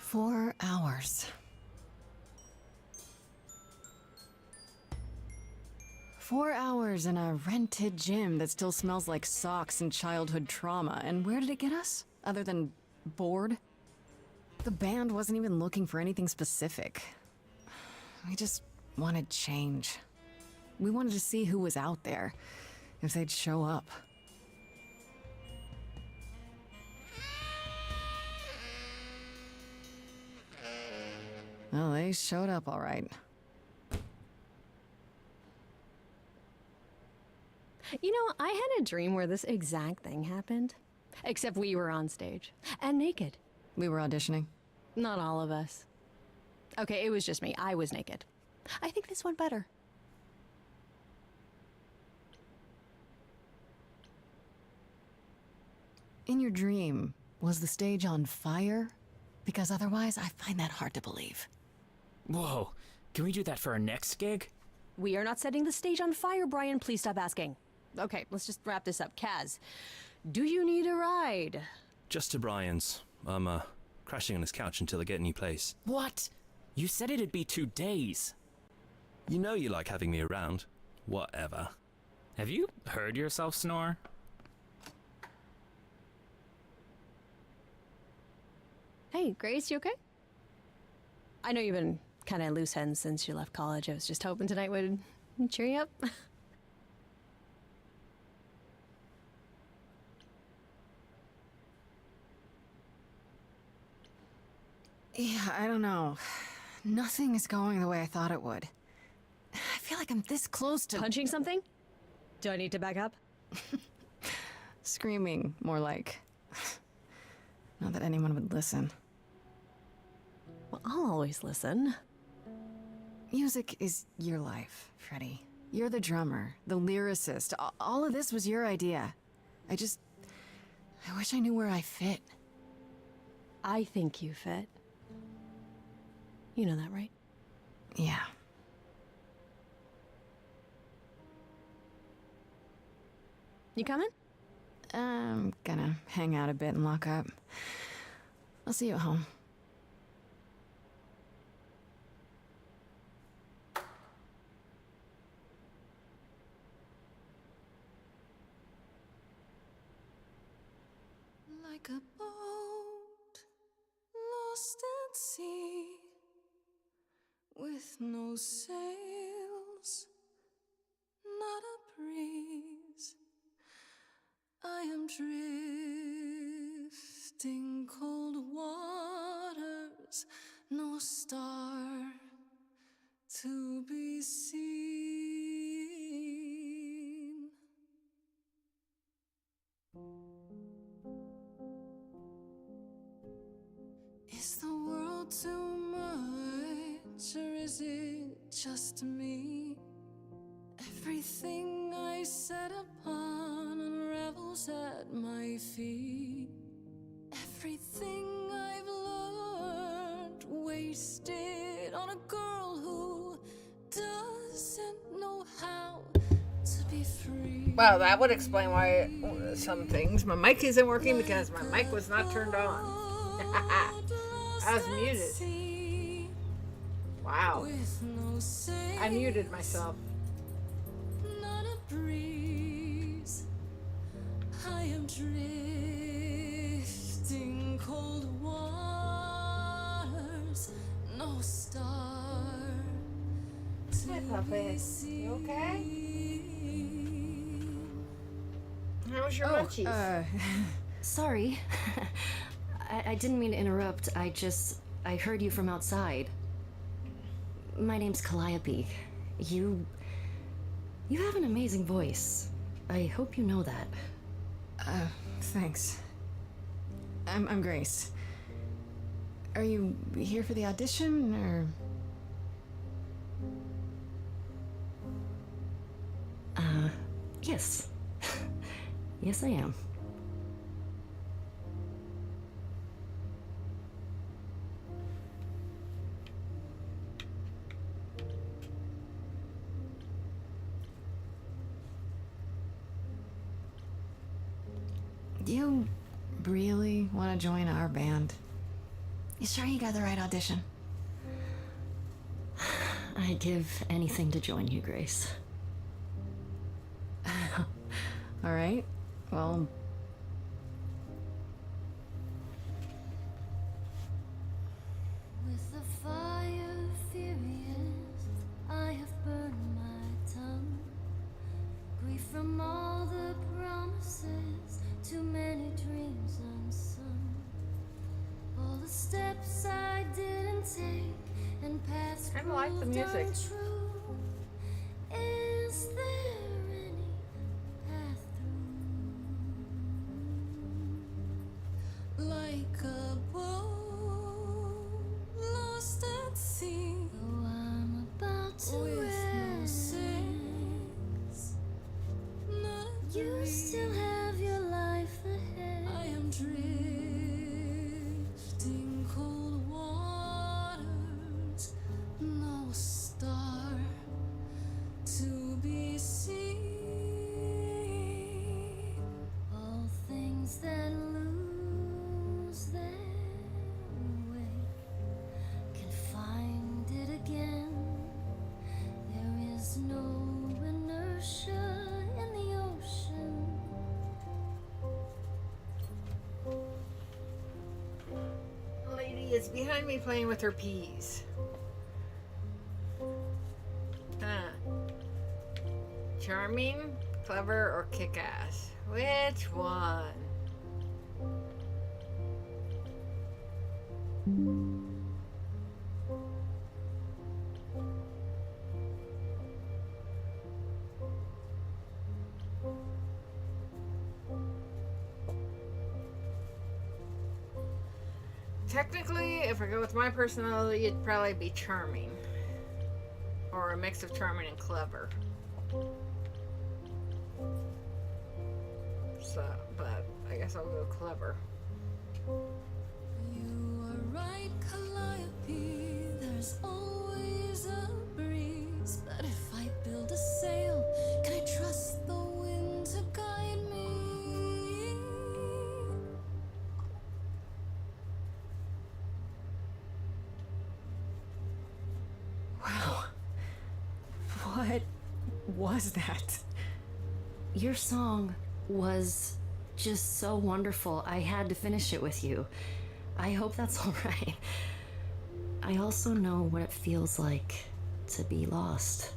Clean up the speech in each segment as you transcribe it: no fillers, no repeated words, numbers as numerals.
4 hours. 4 hours in a rented gym that still smells like socks and childhood trauma. And where did it get us? Other than bored? The band wasn't even looking for anything specific. We just wanted change. We wanted to see who was out there, if they'd show up. Well, they showed up all right. You know, I had a dream where this exact thing happened. Except we were on stage. And naked. We were auditioning. Not all of us. Okay, it was just me. I was naked. I think this went better. In your dream, was the stage on fire? Because otherwise, I find that hard to believe. Whoa, can we do that for our next gig? We are not setting the stage on fire, Brian. Please stop asking. Okay, let's just wrap this up. Kaz, do you need a ride? Just to Brian's. I'm, crashing on his couch until I get a new place. What? You said it'd be 2 days. You know you like having me around. Whatever. Have you heard yourself snore? Hey, Grace, you okay? I know you've been kind of loose ends since you left college. I was just hoping tonight would cheer you up. Yeah, I don't know. Nothing is going the way I thought it would. I feel like I'm this close to... Punching something? Do I need to back up? Screaming, more like. Not that anyone would listen. Well, I'll always listen. Music is your life, Freddie. You're the drummer, the lyricist. All of this was your idea. I wish I knew where I fit. I think you fit. You know that, right? Yeah. You coming? I'm gonna hang out a bit and lock up. I'll see you at home. Like a boat lost at sea, with no sails, not a breeze. I am drifting cold waters, no star to be seen. Is the world too much, or is it just me? Everything I set upon unravels at my feet. Everything I've learned wasted on a girl who doesn't know how to be free. Well, that would explain why some things. My mic isn't working because my mic was not turned on. I was muted. Wow. I muted myself. I am drifting cold waters, no star Hi, puppy. You okay? How was your munchies? Sorry. I didn't mean to interrupt. I heard you from outside. My name's Calliope. You have an amazing voice. I hope you know that. Thanks. I'm Grace. Are you here for the audition, or...? Yes. Yes, I am. You really want to join our band? You sure you got the right audition? I'd give anything to join you, Grace. All right. Well, With the fire furious, I have burned my tongue. Grief from all the promises, too many dreams unsung. All the steps I didn't take and paths Kinda like the proved music. untrue. Is there any path through? Like a boat lost at sea. Though I'm about to with you still have your life ahead. I am drifting cold waters, no star to be seen. All things that lose their way can find it again. There is no inertia in the ocean. The lady is behind me playing with her peas. Charming, clever, or kick-ass? Which one? Technically, if I go with my personality, it'd probably be charming. Or a mix of charming and clever. So, but I guess I'll go clever. You are right, Calliope. There's always a breeze. But if I build a sail, can I trust the wind to guide me? wow. What was that? Your song was just so wonderful. I had to finish it with you. I hope that's all right. I also know what it feels like to be lost.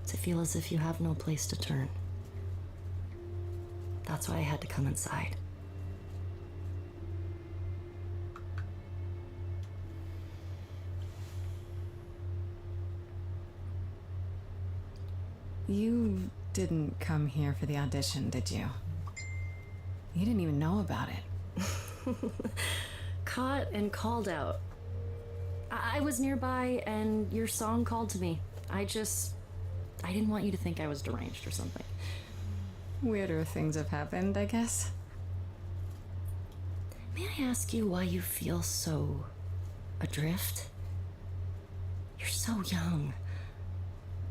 To feel as if you have no place to turn. That's why I had to come inside. You didn't come here for the audition, did you? You didn't even know about it. Caught and called out. I was nearby and your song called to me. I didn't want you to think I was deranged or something. Weirder things have happened, I guess. May I ask you why you feel so adrift? You're so young.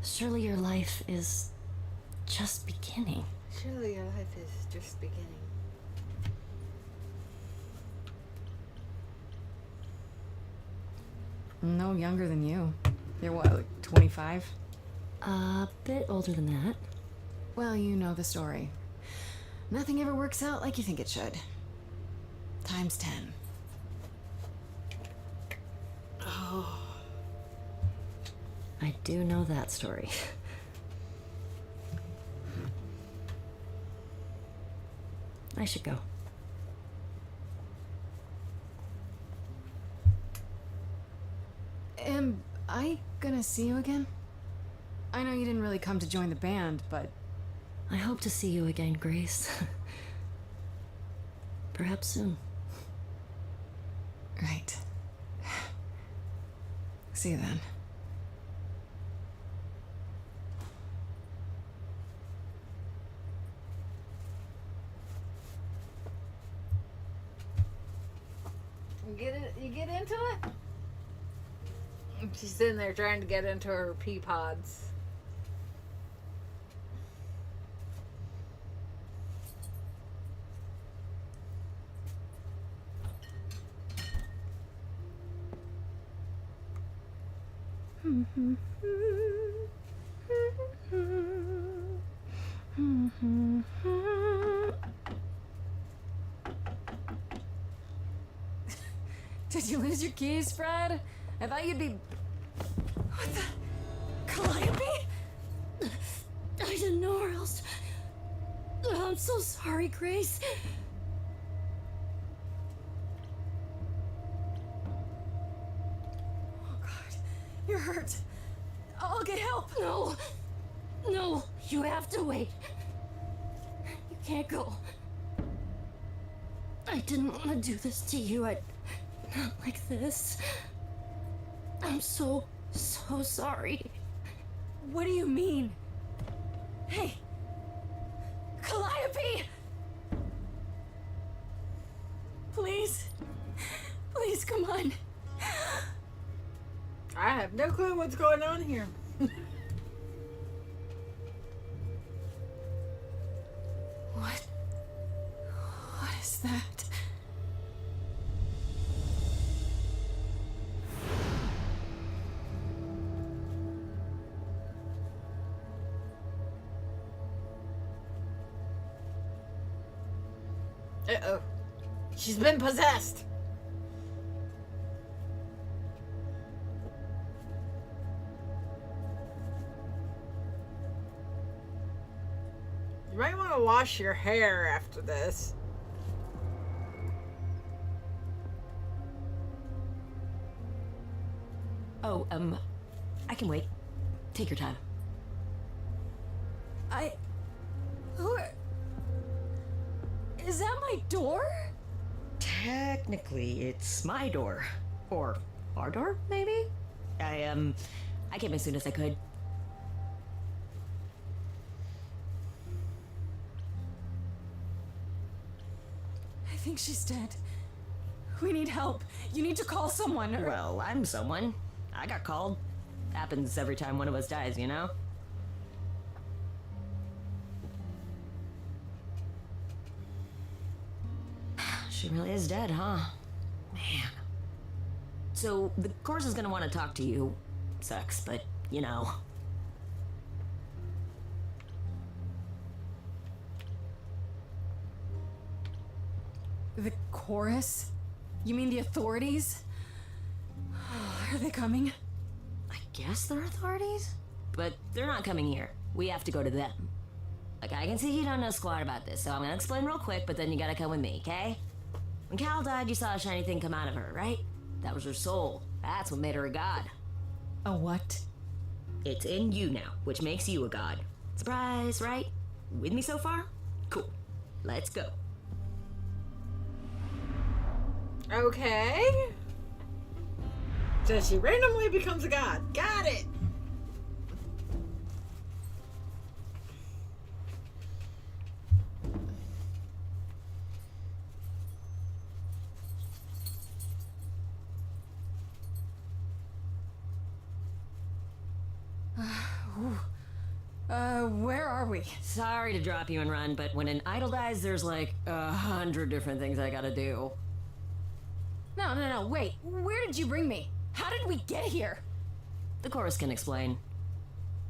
Surely your life is just beginning. Surely your life is just beginning. No younger than you. You're what, like 25? A bit older than that. Well, you know the story. Nothing ever works out like you think it should. Times 10. I do know that story. I should go. Am I gonna see you again? I know you didn't really come to join the band, but I hope to see you again, Grace. Perhaps soon. right. See you then. You get into it? She's sitting there trying to get into her pea pods. Did you lose your keys, Fred? I thought you'd be. What the? Calliope? I didn't know where else. I'm so sorry, Grace. Oh, God. You're hurt. I'll get help. No. No, you have to wait. You can't go. I didn't want to do this to you. Not like this. I'm so sorry. What do you mean? Hey! Calliope! Please. Please, come on. I have no clue what's going on here. What? What is that? Uh-oh. She's been possessed. You might want to wash your hair after this. Oh, I can wait. Take your time. Who? Is that my door? Technically, it's my door. Or our door, maybe? I came as soon as I could. I think she's dead. We need help. You need to call someone or. Well, I'm someone. I got called. Happens every time one of us dies, you know? She really is dead, huh? Man. So, the course is gonna want to talk to you. Sucks, but, you know. The chorus? You mean the authorities? Are they coming? I guess they're authorities? But they're not coming here. We have to go to them. Like, I can see you don't know squat about this, so I'm gonna explain real quick, but then you gotta come with me, okay? When Cal died, you saw a shiny thing come out of her, right? That was her soul. That's what made her a god. A what? It's in you now, which makes you a god. Surprise, right? With me so far? Cool. Let's go. Okay. So she randomly becomes a god. Got it. Where are we? Sorry to drop you and run, but when an idol dies, there's like 100 different things I gotta do. No, wait. Where did you bring me? How did we get here? The chorus can explain.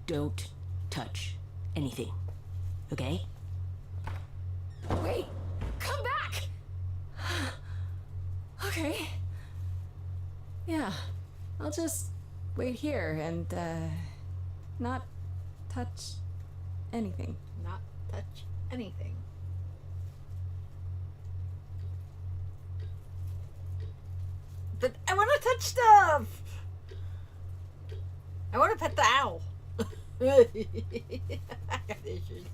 Don't touch anything. Okay? Wait! Come back! Okay. Yeah. I'll just wait here and, not touch anything. Not touch anything. But I want to touch stuff. I want to pet the owl. I got issues.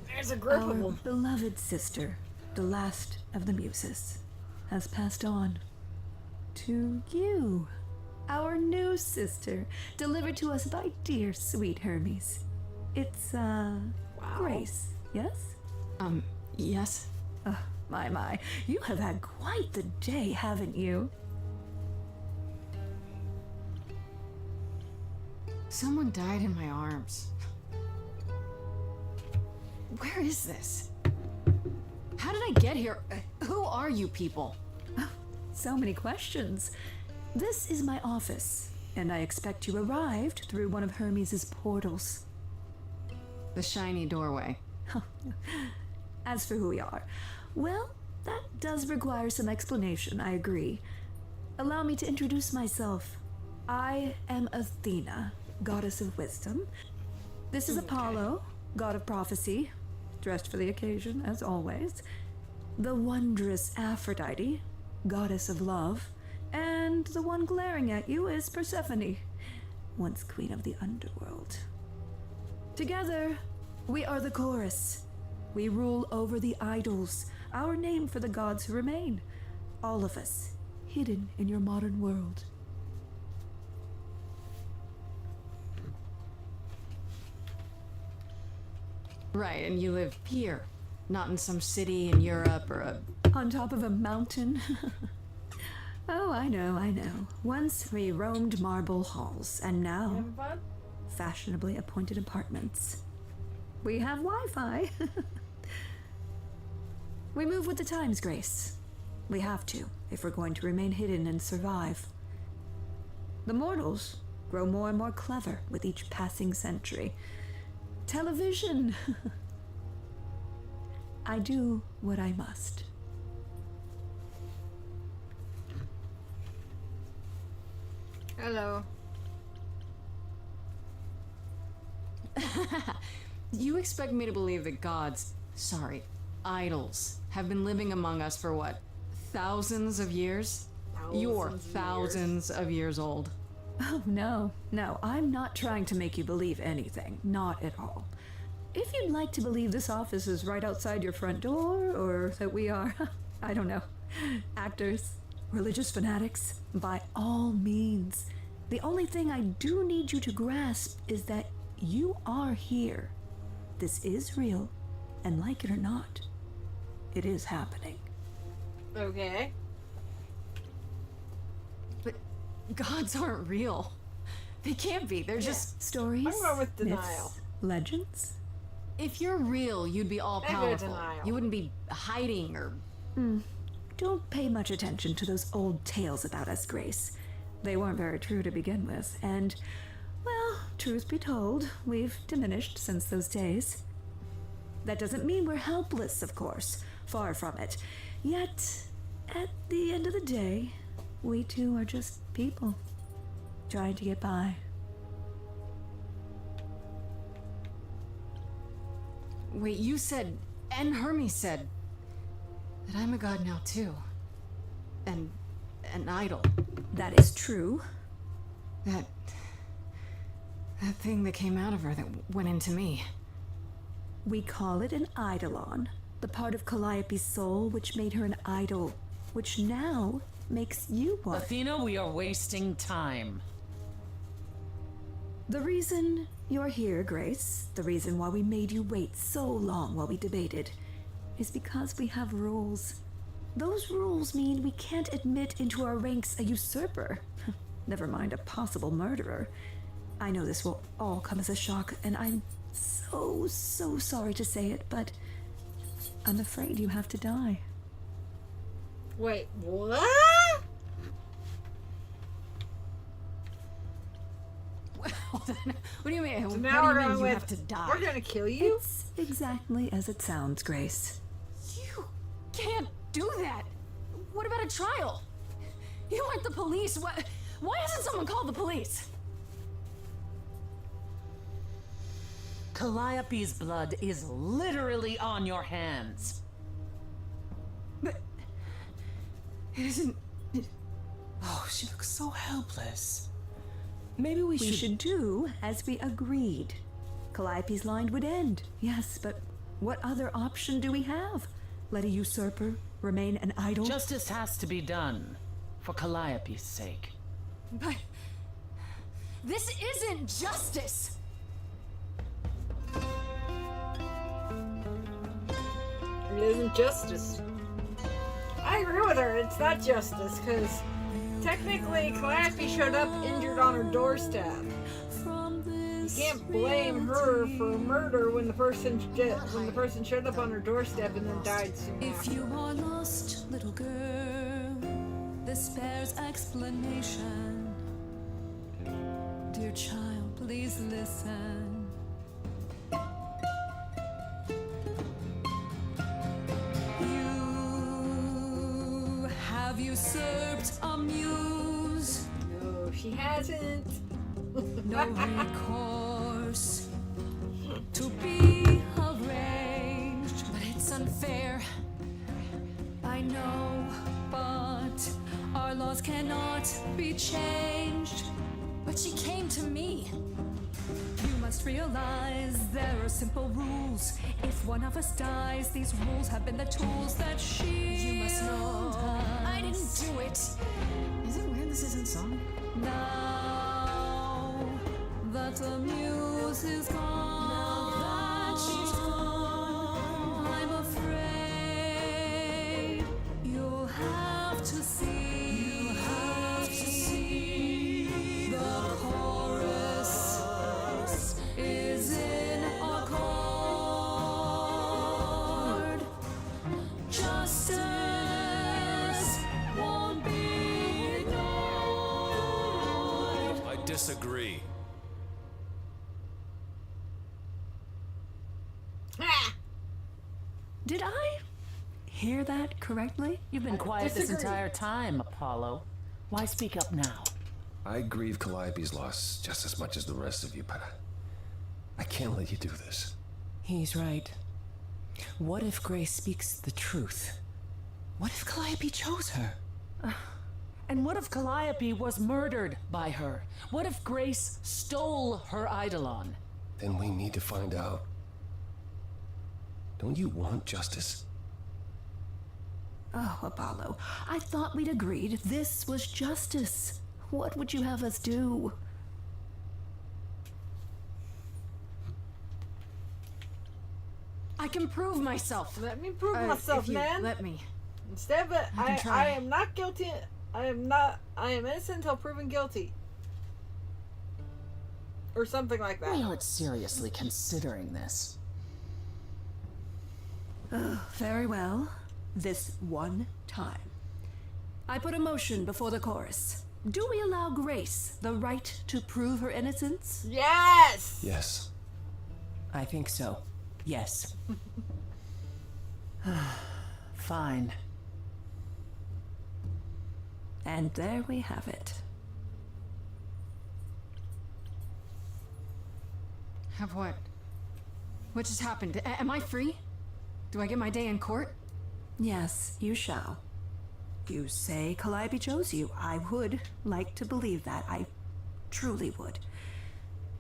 There's There's a group Our of them. beloved sister, the last of the muses, has passed on to you, our new sister, delivered to us by dear sweet Hermes. It's, Grace, yes? Yes? My, you have had quite the day, haven't you? Someone died in my arms. Where is this? How did I get here? Who are you people? So many questions. This is my office, and I expect you arrived through one of Hermes' portals. The shiny doorway. As for who we are, well, that does require some explanation, I agree. Allow me to introduce myself. I am Athena, goddess of wisdom. This is Apollo, god of prophecy, dressed for the occasion, as always. The wondrous Aphrodite, goddess of love. And the one glaring at you is Persephone, once queen of the underworld. Together, we are the chorus. We rule over the idols, our name for the gods who remain. All of us, hidden in your modern world. Right, and you live here, not in some city in Europe or a... On top of a mountain? Oh, I know. Once we roamed marble halls, and now Having fun? fashionably appointed apartments. We have Wi-Fi. We move with the times, Grace. We have to, if we're going to remain hidden and survive. The mortals grow more and more clever with each passing century. Television! I do what I must. Hello. You expect me to believe that gods, sorry, idols, have been living among us for what, thousands of years? You're Thousands of thousands of years old. Oh, no, I'm not trying to make you believe anything. Not at all. If you'd like to believe this office is right outside your front door, or that we are, I don't know, actors, religious fanatics, by all means. The only thing I do need you to grasp is that you are here. This is real, and like it or not, it is happening. Okay. But gods aren't real. They can't be. They're just... Stories, I'm going with denial. myths, legends. If you're real, you'd be all I go powerful. denial. You wouldn't be hiding or... Don't pay much attention to those old tales about us, Grace. They weren't very true to begin with, and, well, truth be told, we've diminished since those days. That doesn't mean we're helpless, of course. Far from it. Yet, at the end of the day, we too are just people, trying to get by. Wait, you said, and Hermes said, that I'm a god now too. And an idol. That is true. That thing that came out of her that went into me. We call it an eidolon, the part of Calliope's soul which made her an idol, which now makes you one. Athena, we are wasting time. The reason you're here, Grace, the reason why we made you wait so long while we debated, is because we have rules. Those rules mean we can't admit into our ranks a usurper, never mind a possible murderer. I know this will all come as a shock, and I'm so sorry to say it, but I'm afraid you have to die. Wait, what? What do you mean? So What now do we're you mean going you with, have to die? we're gonna kill you? It's exactly as it sounds, Grace. You can't do that. What about a trial? You aren't the police. Why hasn't someone called the police? Calliope's blood is literally on your hands. But it isn't. Oh, she looks so helpless. Maybe We should do as we agreed. Calliope's line would end, yes, but What other option do we have? Let a usurper remain an idol? Justice has to be done, for Calliope's sake. But this isn't justice. It isn't justice. I agree with her. It's not justice because technically Calliope showed up injured on her doorstep. You can't blame her for murder when the person showed up on her doorstep and then died soon If after. you are lost, little girl, this bears explanation. Dear child, please listen. You have usurped a muse. No, she hasn't. No recourse to be arranged, but it's unfair. I know, but our laws cannot be changed. But she came to me. You must realize there are simple rules. If one of us dies, these rules have been the tools that shield. You must know I didn't do it. Is it weird this isn't song? Now that the muse is gone, now that she's gone, I'm afraid you'll have to see. You'll have to see the chorus is in accord. Justice won't be ignored. I disagree. Ah! Did I hear that correctly? You've been quiet this disagree. entire time, Apollo. Why speak up now? I grieve Calliope's loss just as much as the rest of you, but I can't let you do this. He's right. What if Grace speaks the truth? What if Calliope chose her? And what if Calliope was murdered by her? What if Grace stole her Eidolon? Then we need to find out. Don't you want justice? Oh, Apollo, I thought we'd agreed this was justice. What would you have us do? I can prove myself. Let me prove If myself, you man. Let me. Instead of it, can try. I am not guilty. I am innocent until proven guilty. Or something like that. We aren't seriously considering this. Very well. This one time. I put a motion before the chorus. Do we allow Grace the right to prove her innocence? Yes! Yes. I think so. Yes. Fine. And there we have it. Have what? What just happened? Am I free? Do I get my day in court? Yes, you shall. You say Calliope chose you. I would like to believe that. I truly would.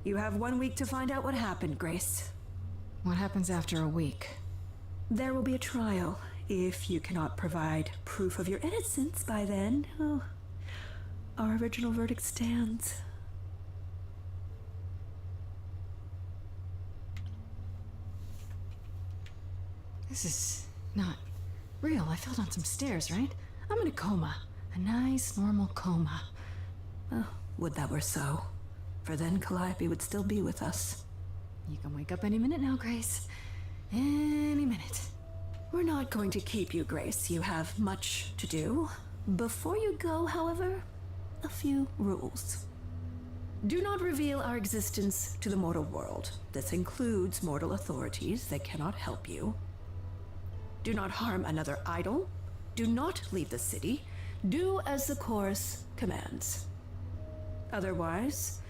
You have 1 week to find out what happened, Grace. What happens after a week? There will be a trial. If you cannot provide proof of your innocence by then, oh, our original verdict stands. This is not real. I fell down some stairs, right? I'm in a coma. A nice, normal coma. Oh, would that were so. For then Calliope would still be with us. You can wake up any minute now, Grace. Any minute. We're not going to keep you, Grace. You have much to do. Before you go, however, a few rules. Do not reveal our existence to the mortal world. This includes mortal authorities that cannot help you. Do not harm another idol. Do not leave the city. Do as the chorus commands. Otherwise,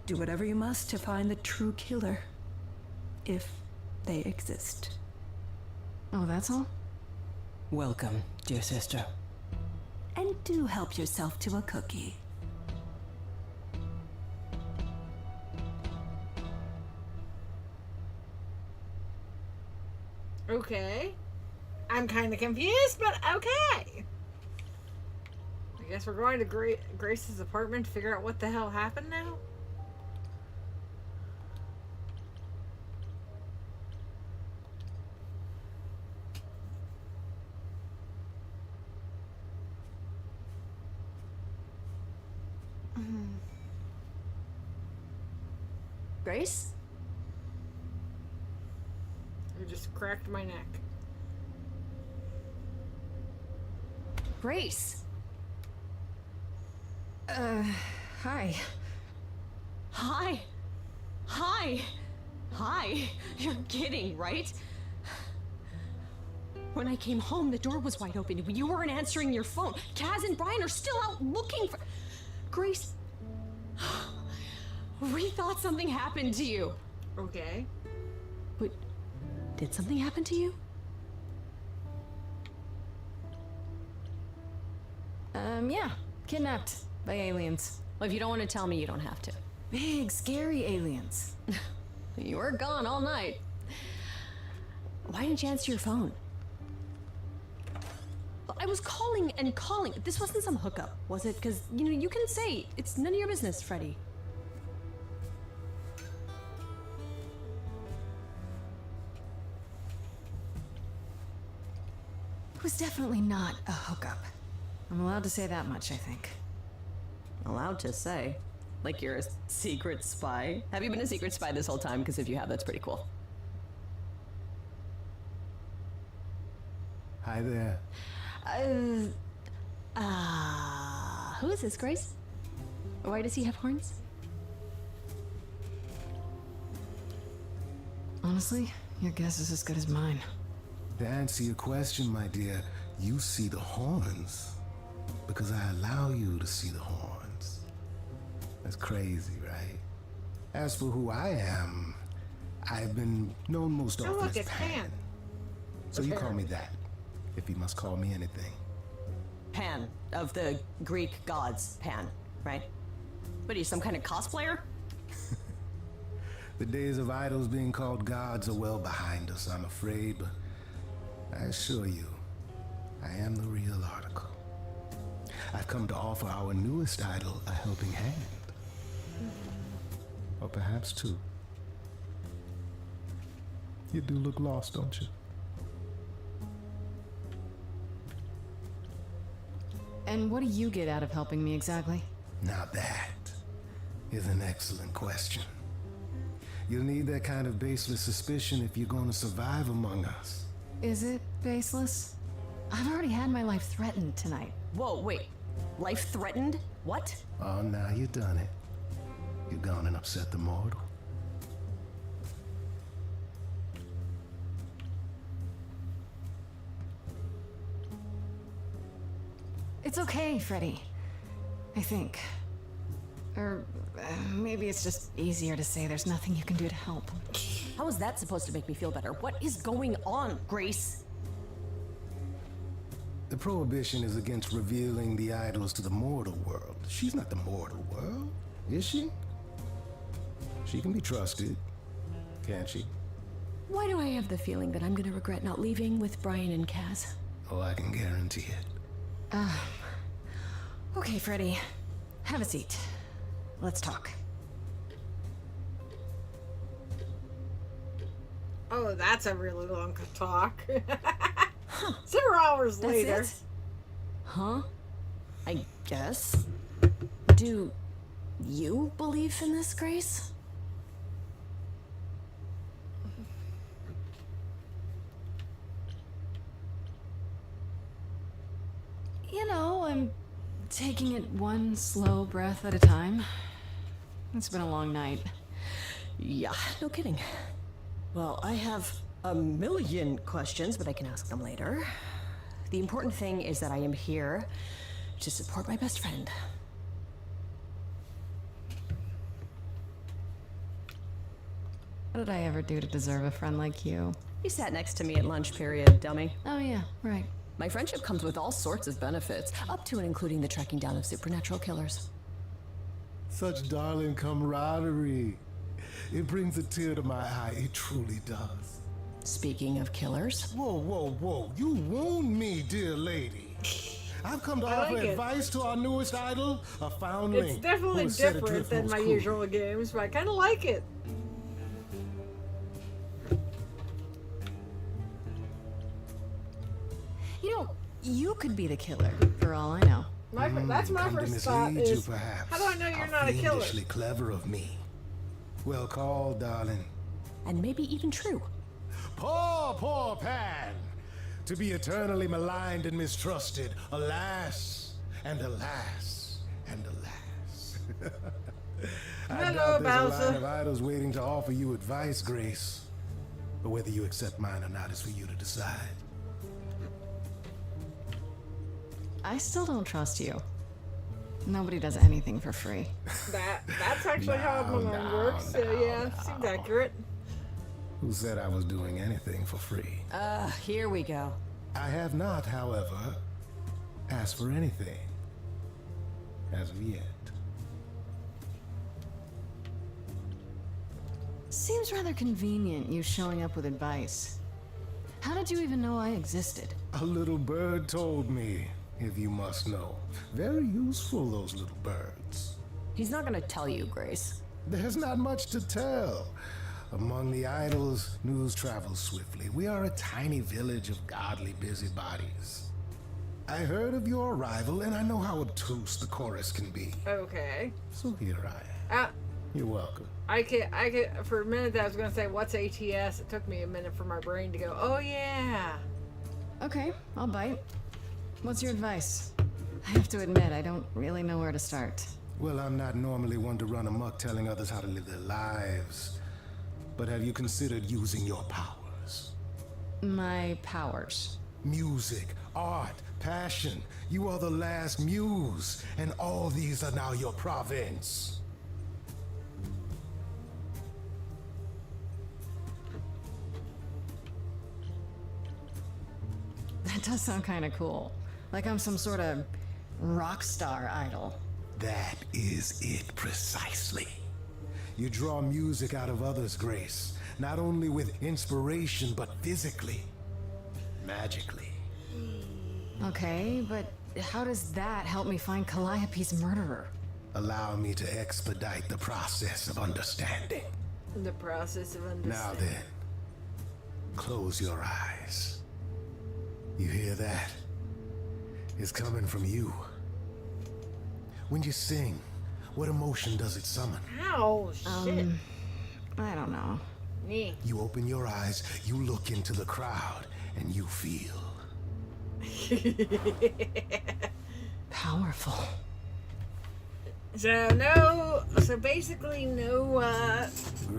do whatever you must to find the true killer. If they exist. Oh, that's all? Welcome, dear sister. And do help yourself to a cookie. Okay. I'm kind of confused, but okay. I guess we're going to Grace's apartment to figure out what the hell happened now? Grace? You just cracked my neck. Grace! Hi. Hi! Hi! Hi! You're kidding, right? When I came home, the door was wide open. You weren't answering your phone. Kaz and Brian are still out looking for... Grace... We thought something happened to you. Okay. But did something happen to you? Yeah. Kidnapped by aliens. Well, if you don't want to tell me, you don't have to. Big, scary aliens. You were gone all night. Why didn't you answer your phone? I was calling and calling. This wasn't some hookup, was it? Because, you know, you can say it's none of your business, Freddy. It was definitely not a hookup. I'm allowed to say that much, I think. Allowed to say? Like you're a secret spy? Have you been a secret spy this whole time? Because if you have, that's pretty cool. Hi there. Who is this, Grace? Why does he have horns? Honestly, your guess is as good as mine. To answer your question, my dear, you see the horns because I allow you to see the horns. That's crazy, right? As for who I am, I've been known most Oh, often look, as it's Pan. So you call me that, if you must call me anything. Pan, of the Greek gods, Pan, right? What are you, some kind of cosplayer? The days of idols being called gods are well behind us, I'm afraid, but I assure you, I am the real article. I've come to offer our newest idol a helping hand. Or perhaps two. You do look lost, don't you? And what do you get out of helping me exactly? Now that is an excellent question. You'll need that kind of baseless suspicion if you're going to survive among us. Is it baseless? I've already had my life threatened tonight. Whoa, wait. Life threatened? What? Oh, now you've done it. You've gone and upset the mortal. It's okay, Freddy. I think. Or maybe it's just easier to say there's nothing you can do to help. How is that supposed to make me feel better? What is going on, Grace? The prohibition is against revealing the idols to the mortal world. She's not the mortal world, is she? She can be trusted, can't she? Why do I have the feeling that I'm gonna regret not leaving with Brian and Kaz? Oh, I can guarantee it. Okay, Freddy. Have a seat. Let's talk. Oh, that's a really long talk. Several hours later. It? Huh? I guess. Do you believe in this, Grace? You know, I'm taking it one slow breath at a time. It's been a long night. Yeah, no kidding. Well, I have a million questions, but I can ask them later. The important thing is that I am here to support my best friend. What did I ever do to deserve a friend like you? You sat next to me at lunch period, dummy. Oh yeah, right. My friendship comes with all sorts of benefits, up to and including the tracking down of supernatural killers. Such darling camaraderie. It brings a tear to my eye. It truly does. Speaking of killers, Whoa, whoa, whoa. You wound me, dear lady. I've come to offer like it. advice to our newest idol, a foundling. It's definitely who was set different adrift than most my cruelly. usual games, but I kind of like it. You know, you could be the killer, for all I know. That's my Come to first thought mislead you, is, perhaps. how do I know you're How not a killer? fiendishly clever of me. Well called, darling. and maybe even true. Poor, poor Pan! To be eternally maligned and mistrusted. Alas, and alas, and alas. I Hello, doubt there's a Bowser. line of idols waiting to offer you advice, Grace. But whether you accept mine or not is for you to decide. I still don't trust you. Nobody does anything for free. That's actually how my mind works. So yeah, seems accurate. Who said I was doing anything for free? Here we go. I have not, however, asked for anything. As of yet. Seems rather convenient, you showing up with advice. How did you even know I existed? A little bird told me, if you must know. Very useful, those little birds. He's not gonna tell you, Grace. There's not much to tell. Among the idols, news travels swiftly. We are a tiny village of godly busybodies. I heard of your arrival, and I know how obtuse the chorus can be. Okay. So here I am. You're welcome. I could. For a minute, I was gonna say, "What's ATS?" It took me a minute for my brain to go, "Oh yeah." Okay, I'll bite. What's your advice? I have to admit, I don't really know where to start. Well, I'm not normally one to run amok telling others how to live their lives. But have you considered using your powers? My powers. Music, art, passion. You are the last muse, and all these are now your province. That does sound kind of cool. Like I'm some sort of rock star idol. That is it precisely. You draw music out of others, Grace. Not only with inspiration, but physically. Magically. Okay, but how does that help me find Calliope's murderer? Allow me to expedite the process of understanding. The process of understanding. Now then, close your eyes. You hear that? It's coming from you. When you sing, what emotion does it summon? Ow, shit. I don't know. Me. You open your eyes, you look into the crowd, and you feel. Powerful. So basically no,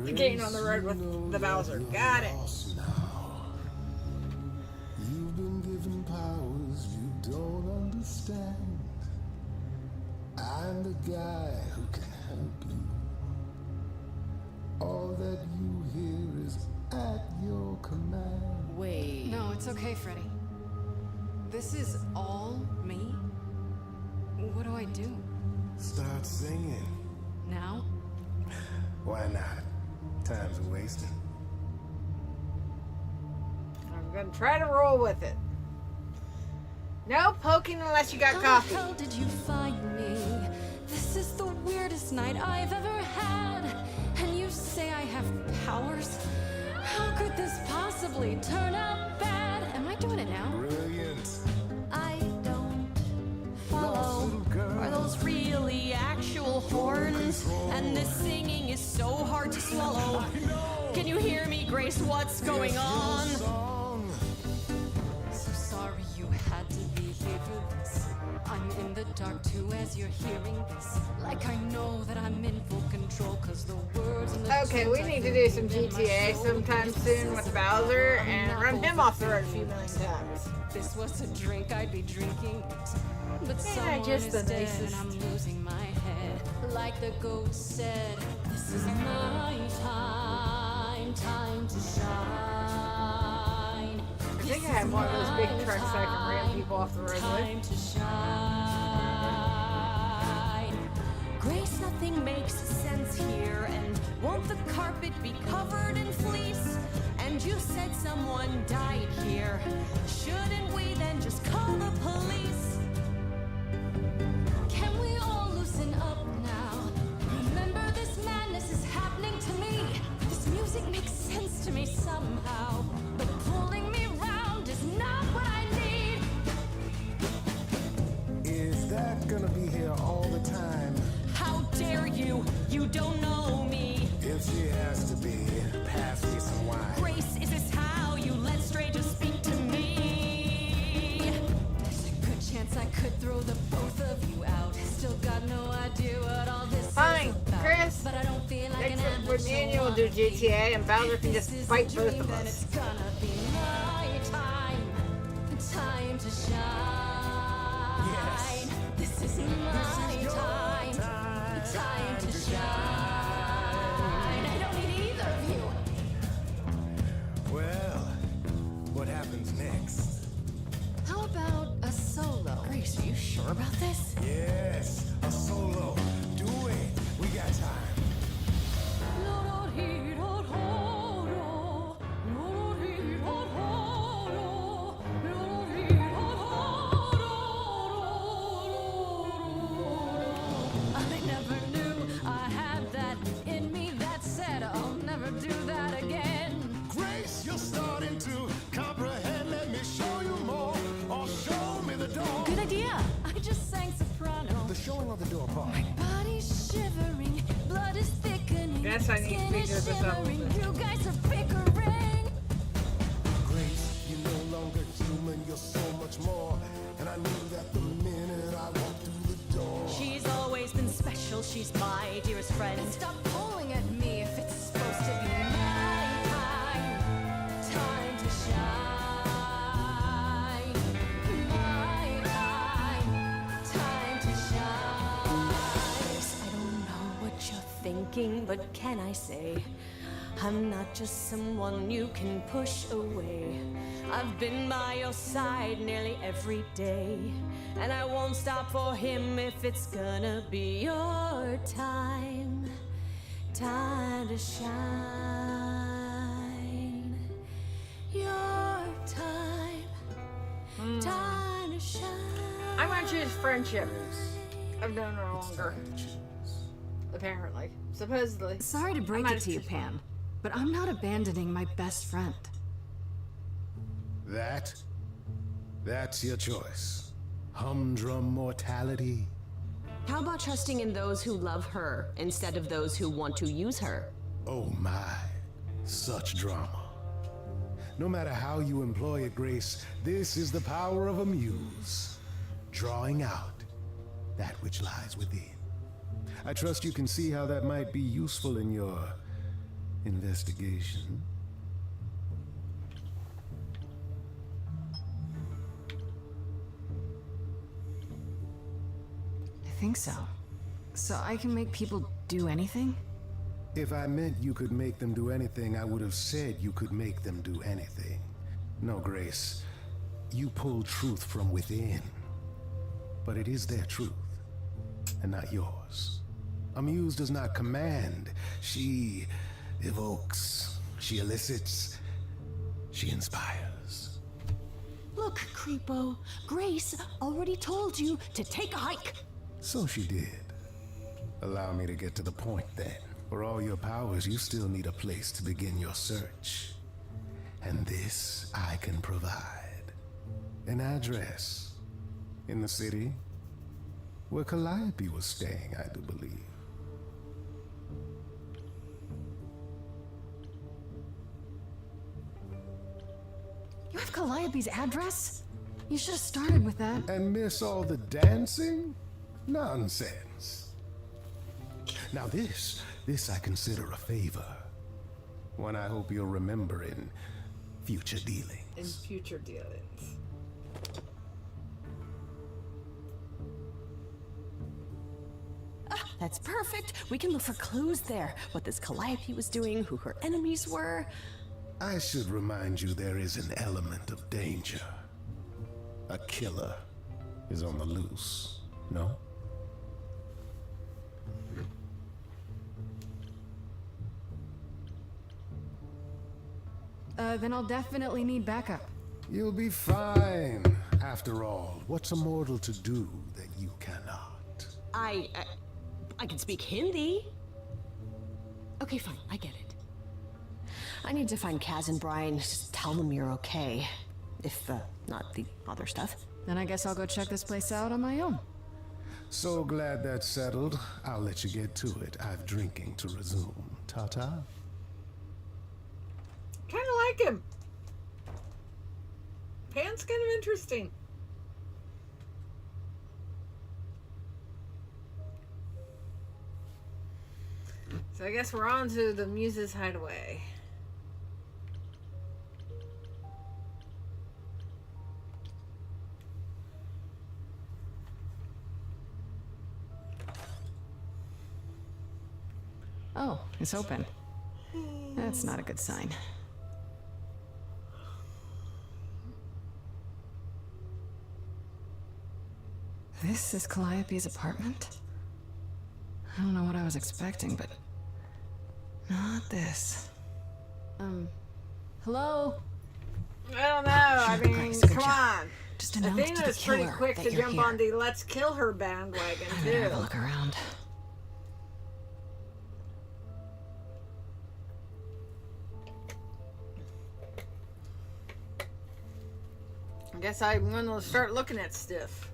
getting on the road with the Bowser. Got it. Now. You've been given powers you don't understand. I'm the guy who can help you. All that you hear is at your command. Wait. No, it's okay, Freddy. This is all me? What do I do? Start singing. Now? Why not? Time's a wasting. I'm gonna try to roll with it. No poking unless you got coffee. How did you find me? This is the weirdest night I've ever had. And you say I have powers? How could this possibly turn out bad? Am I doing it now? Brilliant. I don't follow. Are those really actual horns? And this singing is so hard to swallow. Can you hear me, Grace? What's going on? So sorry you had to be here for this. I'm in the dark too as you're hearing this. Like I know that I'm in full control, cause the words and the Okay, tunes we I need to feel do some within my GTA soul sometime gives soon a with sense Bowser of and run him off the road a few million times. This was a drink I'd be drinking, but Yeah, someone just is the dead nicest. and I'm losing my head. Like the ghost said, this is my time, time to shine. I think I have one of those big trucks that I can ram people off the road with. Time to shine. Grace, nothing makes sense here. And won't the carpet be covered in fleece? And you said someone died here. Shouldn't we then just call the police? Can we all loosen up now? Remember, this madness is happening to me. This music makes sense to me somehow, but pulling me round is not what I need. Is that gonna be here all the time? How dare you? You don't know me. If she has to be, pass me some wine. Grace, is this how you let strangers speak to me? There's a good chance I could throw the both of you out. Still got no idea what all this Fine, is about. Chris. But I don't feel like Next an up, when me and you will do amateur GTA, and Bowser can just This is fight a both dream, of then us. it's gonna be my time. Time to shine. Yes. This is my time. Time to shine. I don't need either of you. Well, what happens next? How about a solo? Grace, are you sure about this? Yes, a solo. Do it. We got time. I never knew I had that in me. That said, I'll never do that again. Grace, you're starting to comprehend. Let me show you more, or show me the door. Good idea. I just sang soprano. The showing of the door part. Body's shivering, blood is thickening. Yes, I need to skin is figure this out a little shimmering. bit. You guys are bickering. Grace, you're no longer human. You're so much more. And I knew that the minute I walked through the door. She's always been special. She's my dearest friend. Stop pulling at me if it's supposed to be my time. Time to shine. My time. Time to shine. I don't know what you're thinking, but can I say I'm not just someone you can push away. I've been by your side nearly every day, and I won't stop for him if it's gonna be your time. Time to shine. Your time. Time to shine. I'm gonna choose friendship. I've known her longer. Apparently. Supposedly. Sorry to break might it to you, have- Pan, but I'm not abandoning my best friend. That's your choice. Humdrum mortality. How about trusting in those who love her instead of those who want to use her? Oh my, such drama. No matter how you employ it, Grace, this is the power of a muse. Drawing out that which lies within. I trust you can see how that might be useful in your investigation. I think so. So I can make people do anything? If I meant you could make them do anything, I would have said you could make them do anything. No, Grace. You pull truth from within. But it is their truth, and not yours. A muse does not command. She evokes. She elicits. She inspires. Look, Creepo, Grace already told you to take a hike. So she did. Allow me to get to the point then. For all your powers, you still need a place to begin your search. And this I can provide. An address. In the city. Where Calliope was staying, I do believe. You have Calliope's address? You should have started with that. And miss all the dancing? Nonsense. Now this I consider a favor. One I hope you'll remember in future dealings. In future dealings. That's perfect. We can look for clues there. What this Calliope was doing, who her enemies were. I should remind you there is an element of danger. A killer is on the loose, no? then I'll definitely need backup. You'll be fine. After all, what's a mortal to do that you cannot? I can speak Hindi. Okay, fine, I get it. I need to find Kaz and Brian. Just tell them you're okay. If, not the other stuff. Then I guess I'll go check this place out on my own. So glad that's settled. I'll let you get to it. I've drinking to resume. Ta-ta. Kind of like him. Pan's kind of interesting. So I guess we're on to the Muse's hideaway. Oh, it's open. That's not a good sign. This is Calliope's apartment? I don't know what I was expecting, but not this. Hello? I don't know. I mean, Christ, good come job. on. Just announce to the Athena's pretty killer quick that to you're jump here. on the let's kill her bandwagon, I better have a too. look around. I guess I'm going to start looking at stuff.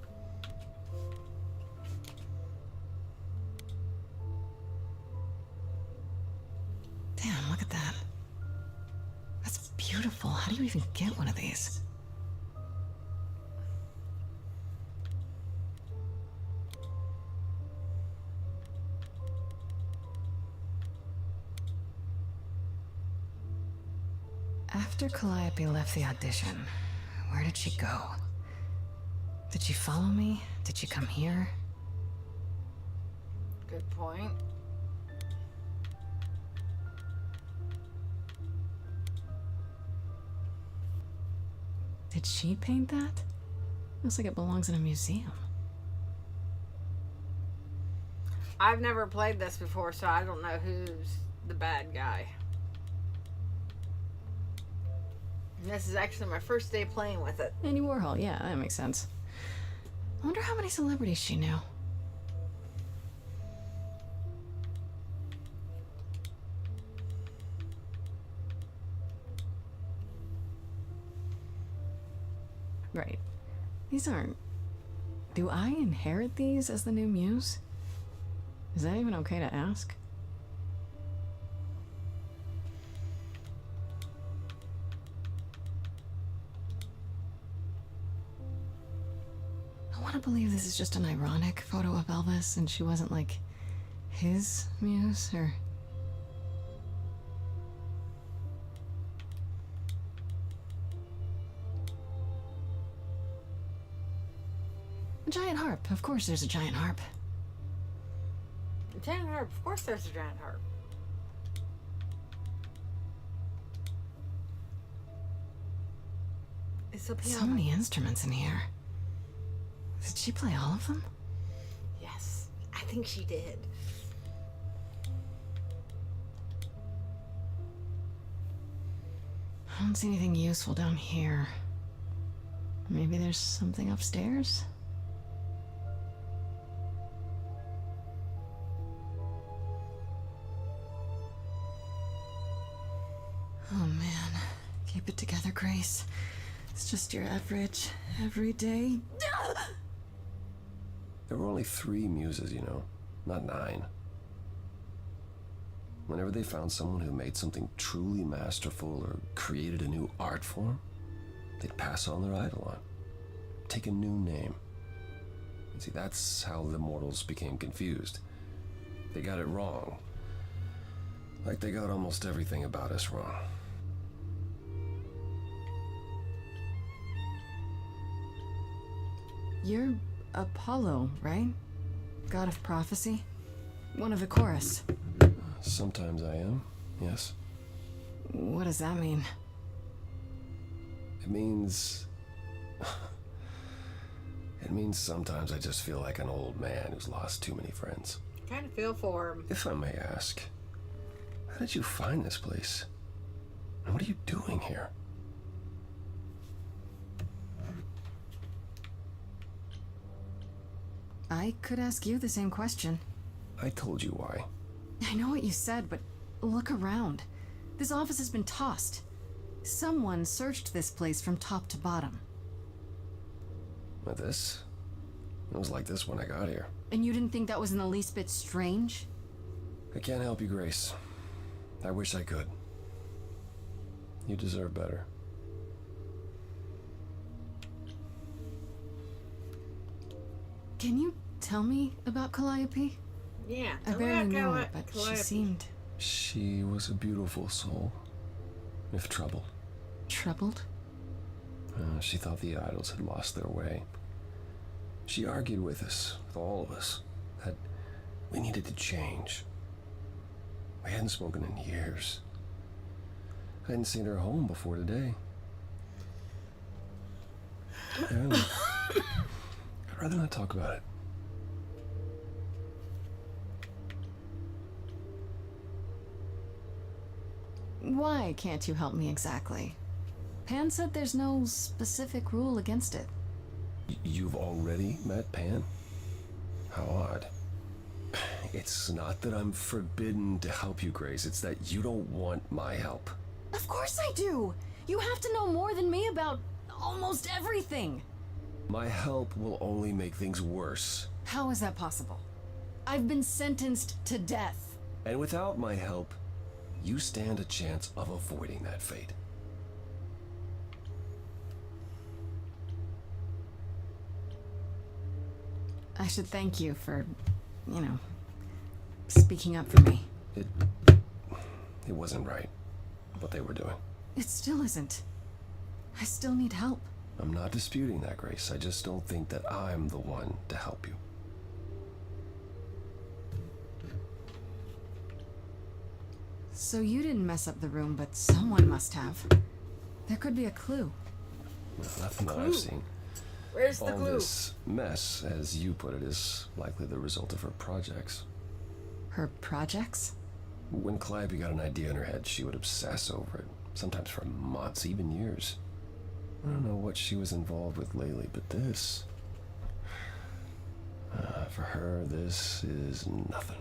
Damn, look at that. That's beautiful. How do you even get one of these? After Calliope left the audition, where did she go? Did she follow me? Did she come here? Good point. Did she paint that? Looks like it belongs in a museum. I've never played this before, so I don't know who's the bad guy. And this is actually my first day playing with it. Andy Warhol, yeah, that makes sense. I wonder how many celebrities she knew. Right. These aren't... Do I inherit these as the new muse? Is that even okay to ask? I want to believe this is just an ironic photo of Elvis and she wasn't like his muse or... A giant harp. Of course there's a giant harp. A giant harp. Of course there's a giant harp. It's a piano. So many instruments in here. Did she play all of them? Yes, I think she did. I don't see anything useful down here. Maybe there's something upstairs? Oh man. Keep it together, Grace. It's just your average, everyday... There were only 3 muses, you know, not 9. Whenever they found someone who made something truly masterful or created a new art form, they'd pass on their eidolon, take a new name. And see, that's how the mortals became confused. They got it wrong. Like they got almost everything about us wrong. You're Apollo, right? God of prophecy? One of the chorus. Sometimes I am, yes. What does that mean? It means... It means sometimes I just feel like an old man who's lost too many friends. Kind of feel for him. If I may ask, how did you find this place? What are you doing here? I could ask you the same question. I told you why. I know what you said, but look around. This office has been tossed. Someone searched this place from top to bottom. With this? It was like this when I got here. And you didn't think that was in the least bit strange? I can't help you, Grace. I wish I could. You deserve better. Can you tell me about Calliope? Yeah, I tell me barely about knew her, but she Calliope. seemed She was a beautiful soul, if troubled. troubled. She thought the idols had lost their way. She argued with us, with all of us, that we needed to change. We hadn't spoken in years. I hadn't seen her home before today. And I'd rather not talk about it. Why can't you help me exactly? Pan said there's no specific rule against it. You've already met Pan? How odd. It's not that I'm forbidden to help you, Grace. It's that you don't want my help. Of course I do! You have to know more than me about almost everything! My help will only make things worse. How is that possible? I've been sentenced to death. And without my help, you stand a chance of avoiding that fate. I should thank you for, speaking up for me. It wasn't right, what they were doing. It still isn't. I still need help. I'm not disputing that, Grace. I just don't think that I'm the one to help you. So you didn't mess up the room, but someone must have. There could be a clue. Nothing that I've seen. Where's the All glue? this mess, as you put it, is likely the result of her projects. Her projects? When Calliope got an idea in her head, she would obsess over it, sometimes for months, even years. I don't know what she was involved with lately, but this... for her, this is nothing.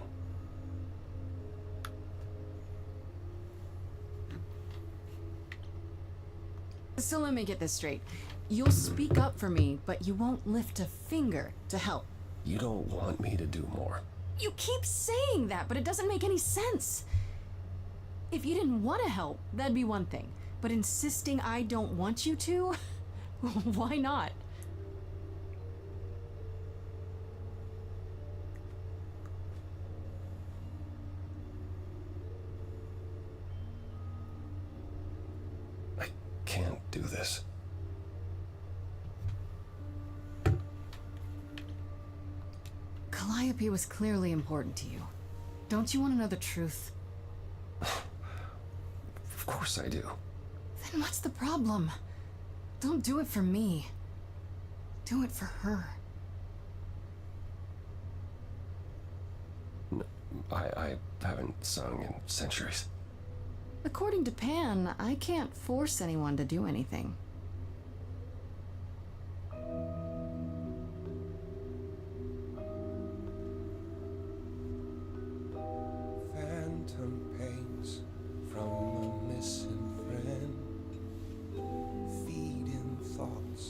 So let me get this straight. You'll speak up for me, but you won't lift a finger to help. You don't want me to do more. You keep saying that, but it doesn't make any sense. If you didn't want to help, that'd be one thing. But insisting I don't want you to? Why not? I can't do this. Calliope was clearly important to you. Don't you want to know the truth? Of course I do. Then what's the problem? Don't do it for me. Do it for her. No, I haven't sung in centuries. According to Pan, I can't force anyone to do anything. Phantom pains from a missing friend, feeding thoughts,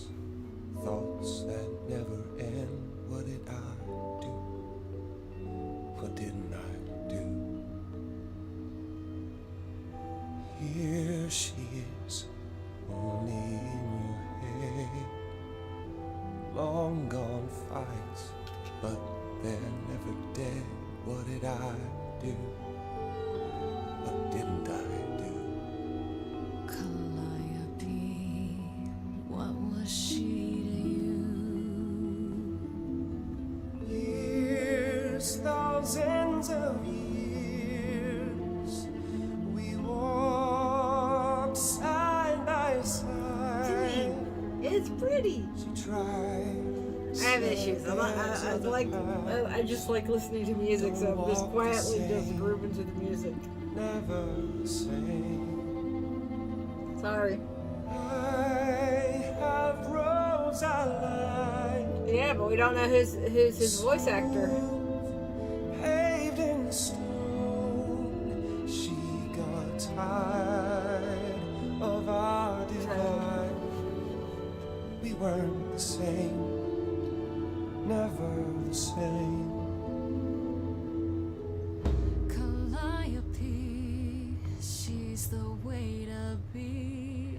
thoughts that never end. What did I do? What didn't I do? Here she is, only in your head. Long gone fights, but they're never dead. What did I do? What didn't I do? Calliope, what was she to you? Years, thousands of years, we walked side by side. It's pretty. She tried. I have issues. I just like listening to music, so I'm just quietly just grooving to the music. Never the same. Sorry. I have roads aligned, Yeah, but we don't know who's his voice actor. paved in stone. She got tired of our divide. We weren't the same, never the same. Calliope, she's the way to be.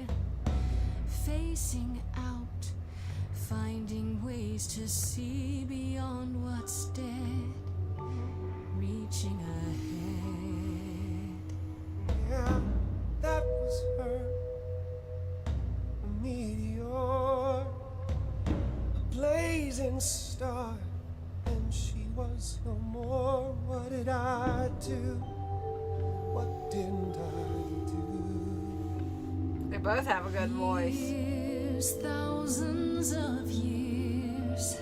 Facing out, finding ways to see beyond what's dead. Reaching ahead. Yeah, that was her. A meteor, a blazing star, and she was no more. What did I do? What didn't I do? They both have a good voice. Years, thousands of years,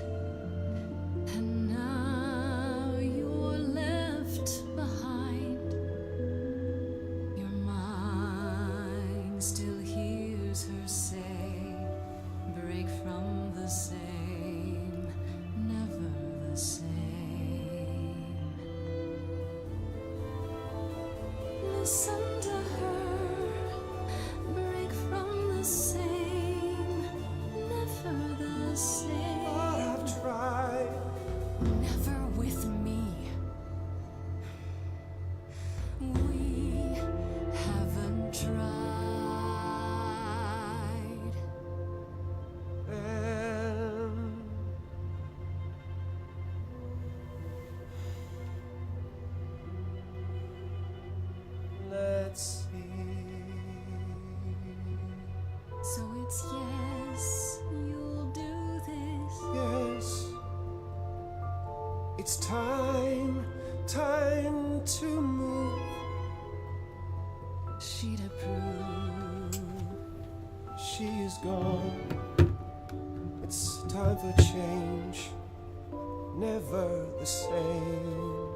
and now you're left behind. Your mind still hears her say, break from the same, never the same. Listen to her, break from the same, never the same. But I've tried. Never with me. We haven't tried. And let's see. So it's yes, you'll do this. Yes, it's time to move. She'd approve. She is gone. It's time for change. Never the same.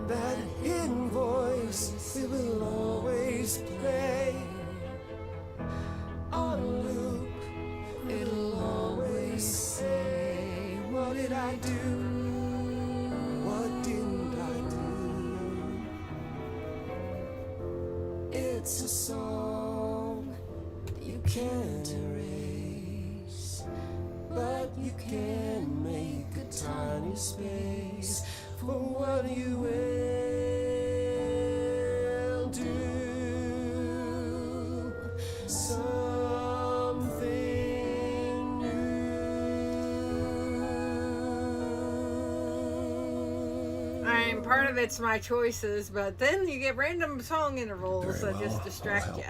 That hidden voice, it will always play on a loop. It'll always say, what did I do? What didn't I do? It's a song you can't erase, but you can make a tiny space for what you will do. Something new. I mean, part of it's my choices, but then you get random song intervals Very that well, just I'll distract help. you.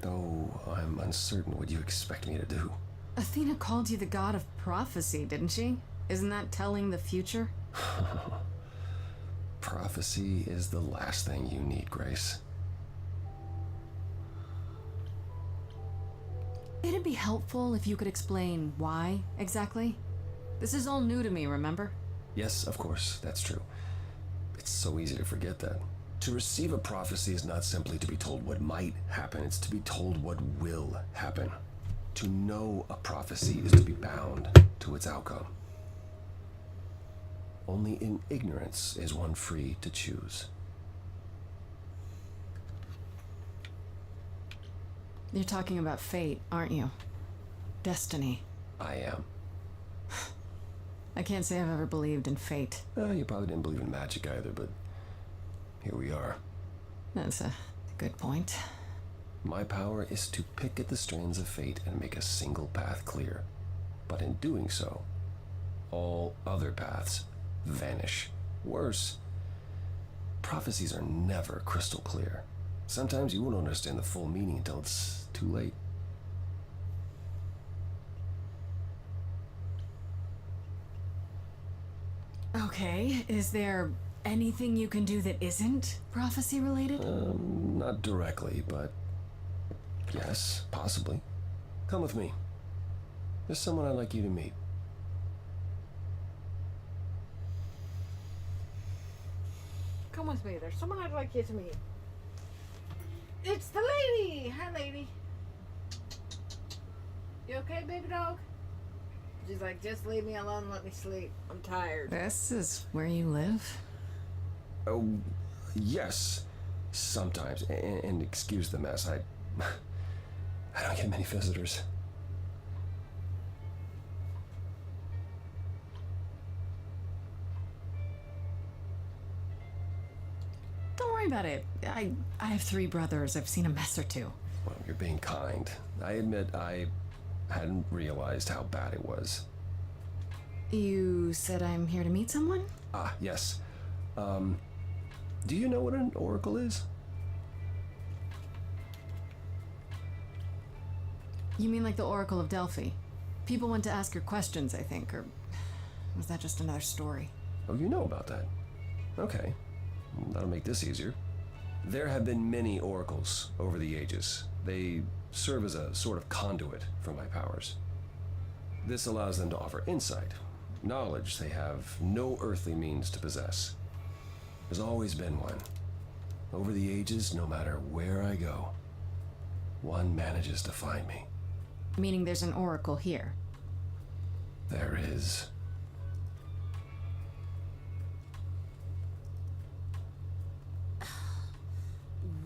Though I'm uncertain what you expect me to do. Athena called you the god of prophecy, didn't she? Isn't that telling the future? Prophecy is the last thing you need, Grace. It'd be helpful if you could explain why, exactly. This is all new to me, remember? Yes, of course, that's true. It's so easy to forget that. To receive a prophecy is not simply to be told what might happen, it's to be told what will happen. To know a prophecy is to be bound to its outcome. Only in ignorance is one free to choose. You're talking about fate, aren't you? Destiny. I am. I can't say I've ever believed in fate. You probably didn't believe in magic either, but here we are. That's a good point. My power is to pick at the strands of fate and make a single path clear. But in doing so, all other paths vanish. Worse, prophecies are never crystal clear. Sometimes you won't understand the full meaning until it's too late. Okay, is there anything you can do that isn't prophecy related? Not directly, but yes, possibly. Come with me. There's someone I'd like you to meet. Come with me. There's someone I'd like you to meet. It's the lady! Hi, lady. You okay, baby dog? She's like, just leave me alone, let me sleep. I'm tired. This is where you live? Oh, yes. Sometimes. And excuse the mess. I don't get many visitors. Don't worry about it. I have 3 brothers. I've seen a mess or two. Well, you're being kind. I admit I hadn't realized how bad it was. You said I'm here to meet someone? Ah, yes. Do you know what an oracle is? You mean like the Oracle of Delphi? People went to ask her questions, I think, or was that just another story? Oh, you know about that. Okay. That'll make this easier. There have been many oracles over the ages. They serve as a sort of conduit for my powers. This allows them to offer insight, knowledge they have no earthly means to possess. There's always been one. Over the ages, no matter where I go, one manages to find me. Meaning there's an oracle here. There is.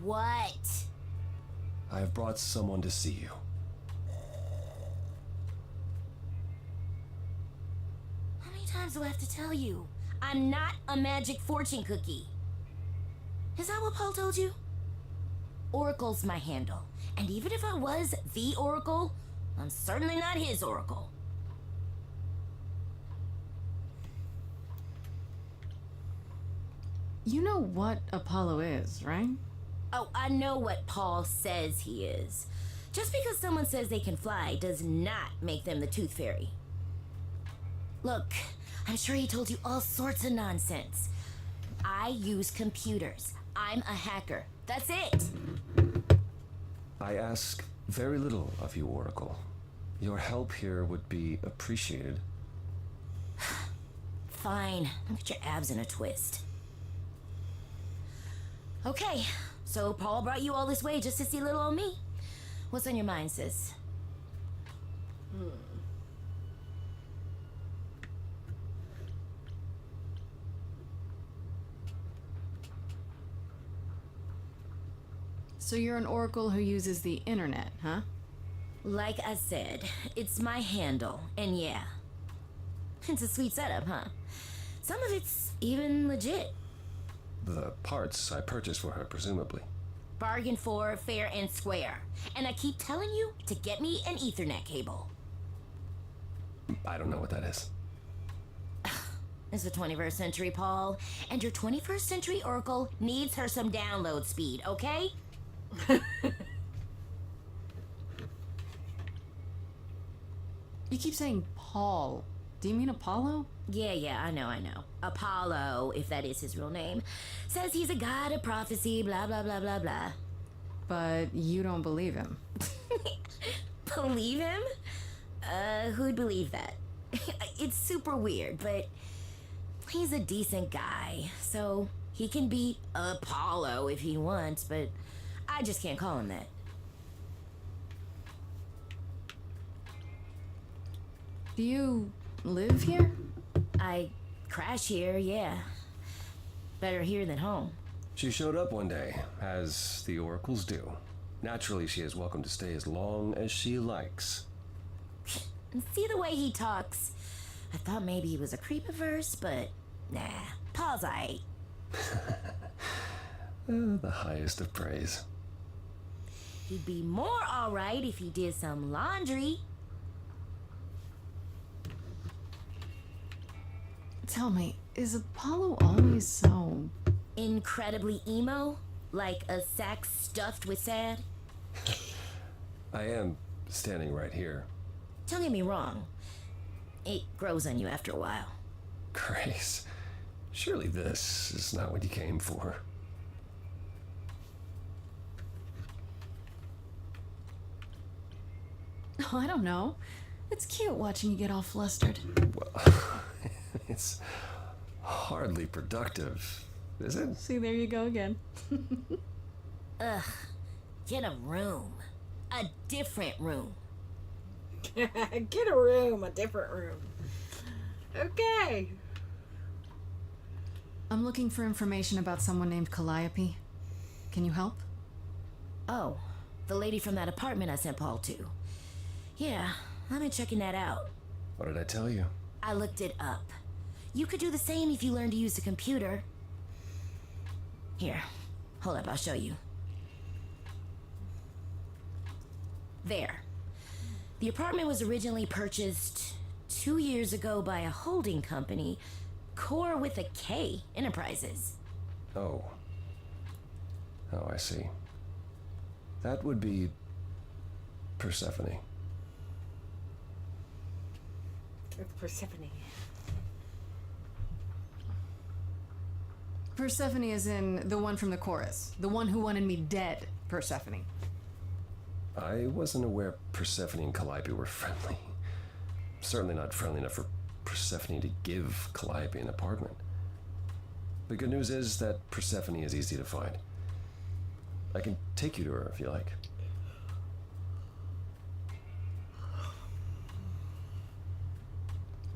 What? I've brought someone to see you. How many times do I have to tell you? I'm not a magic fortune cookie. Is that what Paul told you? Oracle's my handle. And even if I was the Oracle, I'm certainly not his Oracle. You know what Apollo is, right? Oh, I know what Paul says he is. Just because someone says they can fly does not make them the Tooth Fairy. Look, I'm sure he told you all sorts of nonsense. I use computers. I'm a hacker. That's it. I ask very little of you, Oracle. Your help here would be appreciated. Fine. Don't get your abs in a twist. Okay, so Paul brought you all this way just to see little old me. What's on your mind, sis? So you're an oracle who uses the internet, huh? Like I said, it's my handle, and yeah. It's a sweet setup, huh? Some of it's even legit. The parts I purchased for her, presumably. Bargain for, fair and square. And I keep telling you to get me an Ethernet cable. I don't know what that is. It's the 21st century, Paul. And your 21st century Oracle needs her some download speed, okay? You keep saying Paul. Do you mean Apollo? Yeah, I know. Apollo, if that is his real name, says he's a god of prophecy, blah, blah, blah, blah, blah. But you don't believe him. Believe him? Who'd believe that? It's super weird, but he's a decent guy, so he can be Apollo if he wants, but I just can't call him that. Do you live here? I crash here, yeah. Better here than home. She showed up one day, as the oracles do. Naturally, she is welcome to stay as long as she likes. See the way he talks? I thought maybe he was a creepiverse, but nah, Paul's aight. The highest of praise. He'd be more alright if he did some laundry. Tell me, is Apollo always so... incredibly emo? Like a sack stuffed with sand? I am standing right here. Don't get me wrong. It grows on you after a while. Grace, surely this is not what you came for. Oh, I don't know. It's cute watching you get all flustered. Well, it's hardly productive, is it? See, there you go again. Ugh. Get a room. A different room. Get a room, a different room. Okay. I'm looking for information about someone named Calliope. Can you help? Oh, the lady from that apartment I sent Paul to. Yeah, I've been checking that out. What did I tell you? I looked it up. You could do the same if you learned to use the computer. Here, hold up, I'll show you. There. The apartment was originally purchased 2 years ago by a holding company, Core with a K Enterprises. Oh. Oh, I see. That would be Persephone. It's Persephone. Persephone is in the one from the chorus. The one who wanted me dead, Persephone. I wasn't aware Persephone and Calliope were friendly. Certainly not friendly enough for Persephone to give Calliope an apartment. The good news is that Persephone is easy to find. I can take you to her if you like.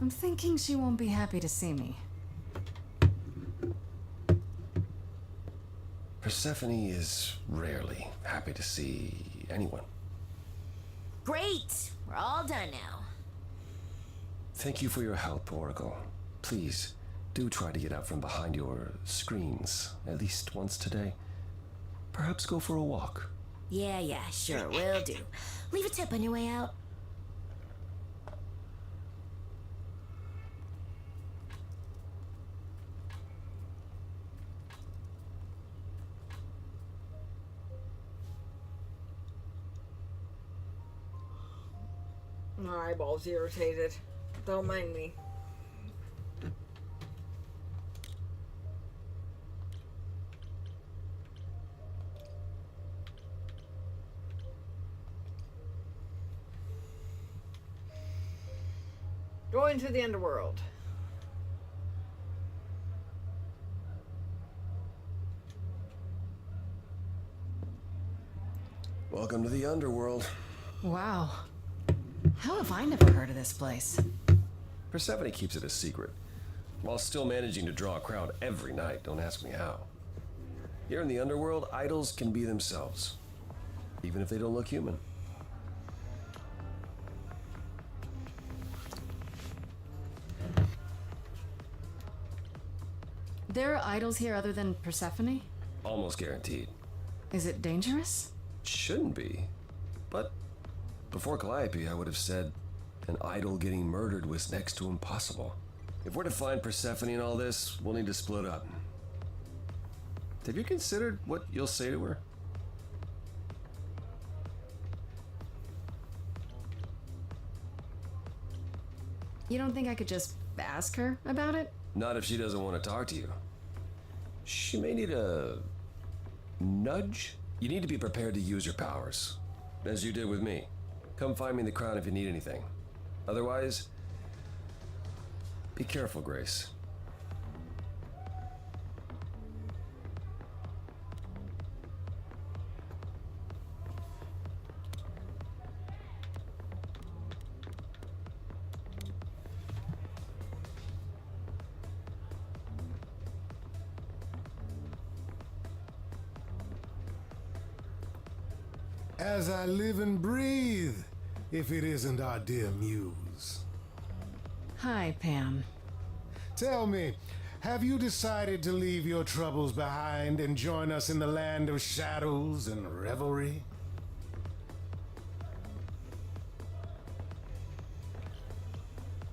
I'm thinking she won't be happy to see me. Persephone is rarely happy to see anyone. Great! We're all done now. Thank you for your help, Oracle. Please, do try to get out from behind your screens at least once today. Perhaps go for a walk. Yeah, sure, will do. Leave a tip on your way out. My eyeball's irritated. Don't mind me. Going to the underworld. Welcome to the underworld. Wow. How have I never heard of this place? Persephone keeps it a secret, while still managing to draw a crowd every night. Don't ask me how. Here in the underworld, idols can be themselves, even if they don't look human. There are idols here other than Persephone? Almost guaranteed. Is it dangerous? Shouldn't be. But before Calliope, I would have said an idol getting murdered was next to impossible. If we're to find Persephone in all this, we'll need to split up. Have you considered what you'll say to her? You don't think I could just ask her about it? Not if she doesn't want to talk to you. She may need a nudge. You need to be prepared to use your powers, as you did with me. Come find me in the crown if you need anything. Otherwise, be careful, Grace. As I live and breathe, if it isn't our dear muse. Hi, Pam. Tell me, have you decided to leave your troubles behind and join us in the land of shadows and revelry?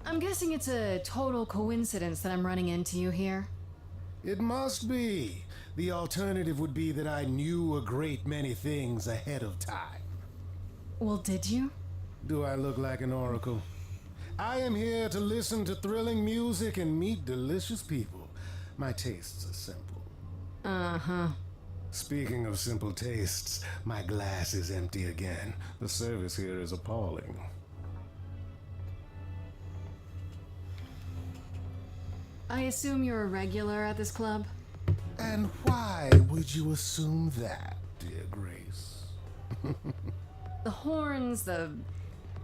I'm guessing it's a total coincidence that I'm running into you here. It must be. The alternative would be that I knew a great many things ahead of time. Well, did you? Do I look like an oracle? I am here to listen to thrilling music and meet delicious people. My tastes are simple. Uh-huh. Speaking of simple tastes, my glass is empty again. The service here is appalling. I assume you're a regular at this club? And why would you assume that, dear Grace? The horns,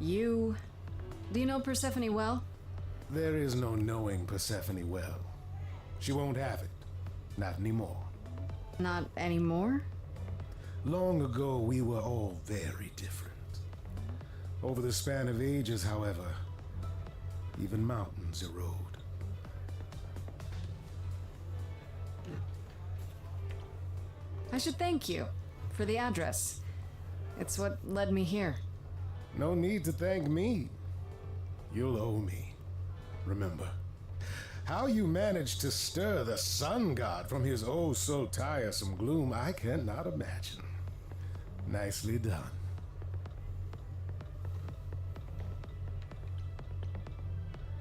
you. Do you know Persephone well? There is no knowing Persephone well. She won't have it. Not anymore. Not anymore? Long ago, we were all very different. Over the span of ages, however, even mountains erode. I should thank you for the address. It's what led me here. No need to thank me. You'll owe me. Remember, how you managed to stir the sun god from his oh so tiresome gloom, I cannot imagine. Nicely done.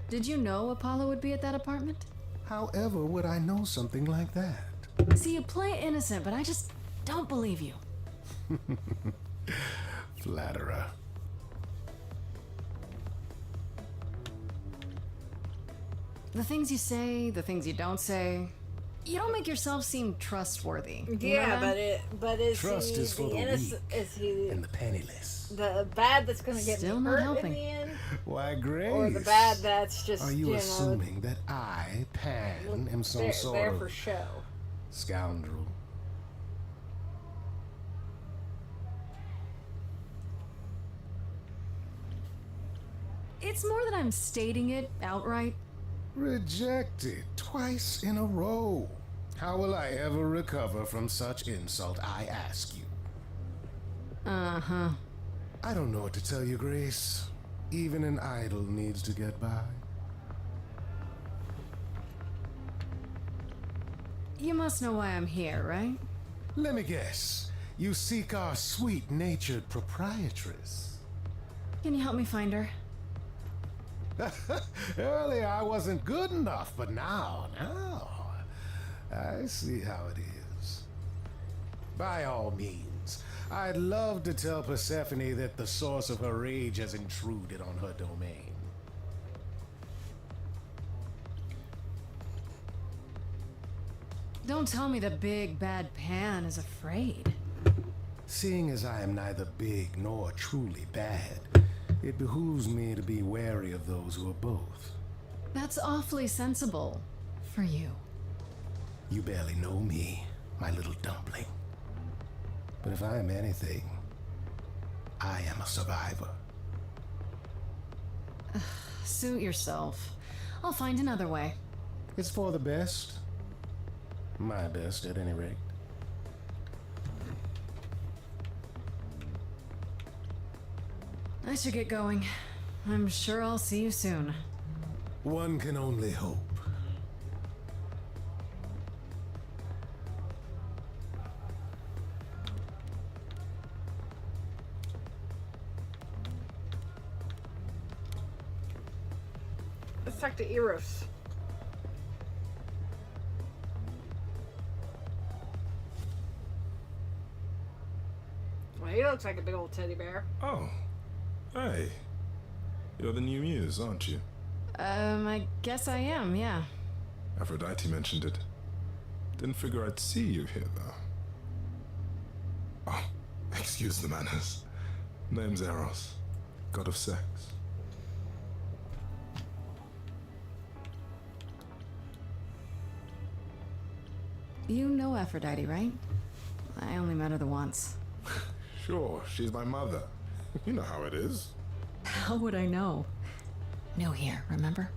Did you know Apollo would be at that apartment? However would I know something like that? See, you play innocent, but I just don't believe you. Flatterer. The things you say, the things you don't say. You don't make yourself seem trustworthy. You know Yeah, that? but is Trust he is for the innocent? weak Is he and the penniless. the bad that's going to get Still me not hurt helping. in the end, Why, Grace? or the bad that's just Are you know, assuming that I, Pan, am some there, sort there of for show? scoundrel? It's more that I'm stating it outright. Rejected twice in a row. How will I ever recover from such insult, I ask you? Uh-huh. I don't know what to tell you, Grace. Even an idol needs to get by. You must know why I'm here, right? Let me guess. You seek our sweet-natured proprietress. Can you help me find her? Earlier I wasn't good enough, but now, I see how it is. By all means, I'd love to tell Persephone that the source of her rage has intruded on her domain. Don't tell me the big bad Pan is afraid. Seeing as I am neither big nor truly bad, it behooves me to be wary of those who are both. That's awfully sensible for you. You barely know me, my little dumpling. But if I am anything, I am a survivor. Suit yourself. I'll find another way. It's for the best. My best, at any rate. I should get going. I'm sure I'll see you soon. One can only hope. Let's talk to Eros. Well, he looks like a big old teddy bear. Oh. Hey. You're the new muse, aren't you? I guess I am, yeah. Aphrodite mentioned it. Didn't figure I'd see you here, though. Oh, excuse the manners. Name's Eros, god of sex. You know Aphrodite, right? I only met her the once. Sure, she's my mother. You know how it is. How would I know? No here, remember?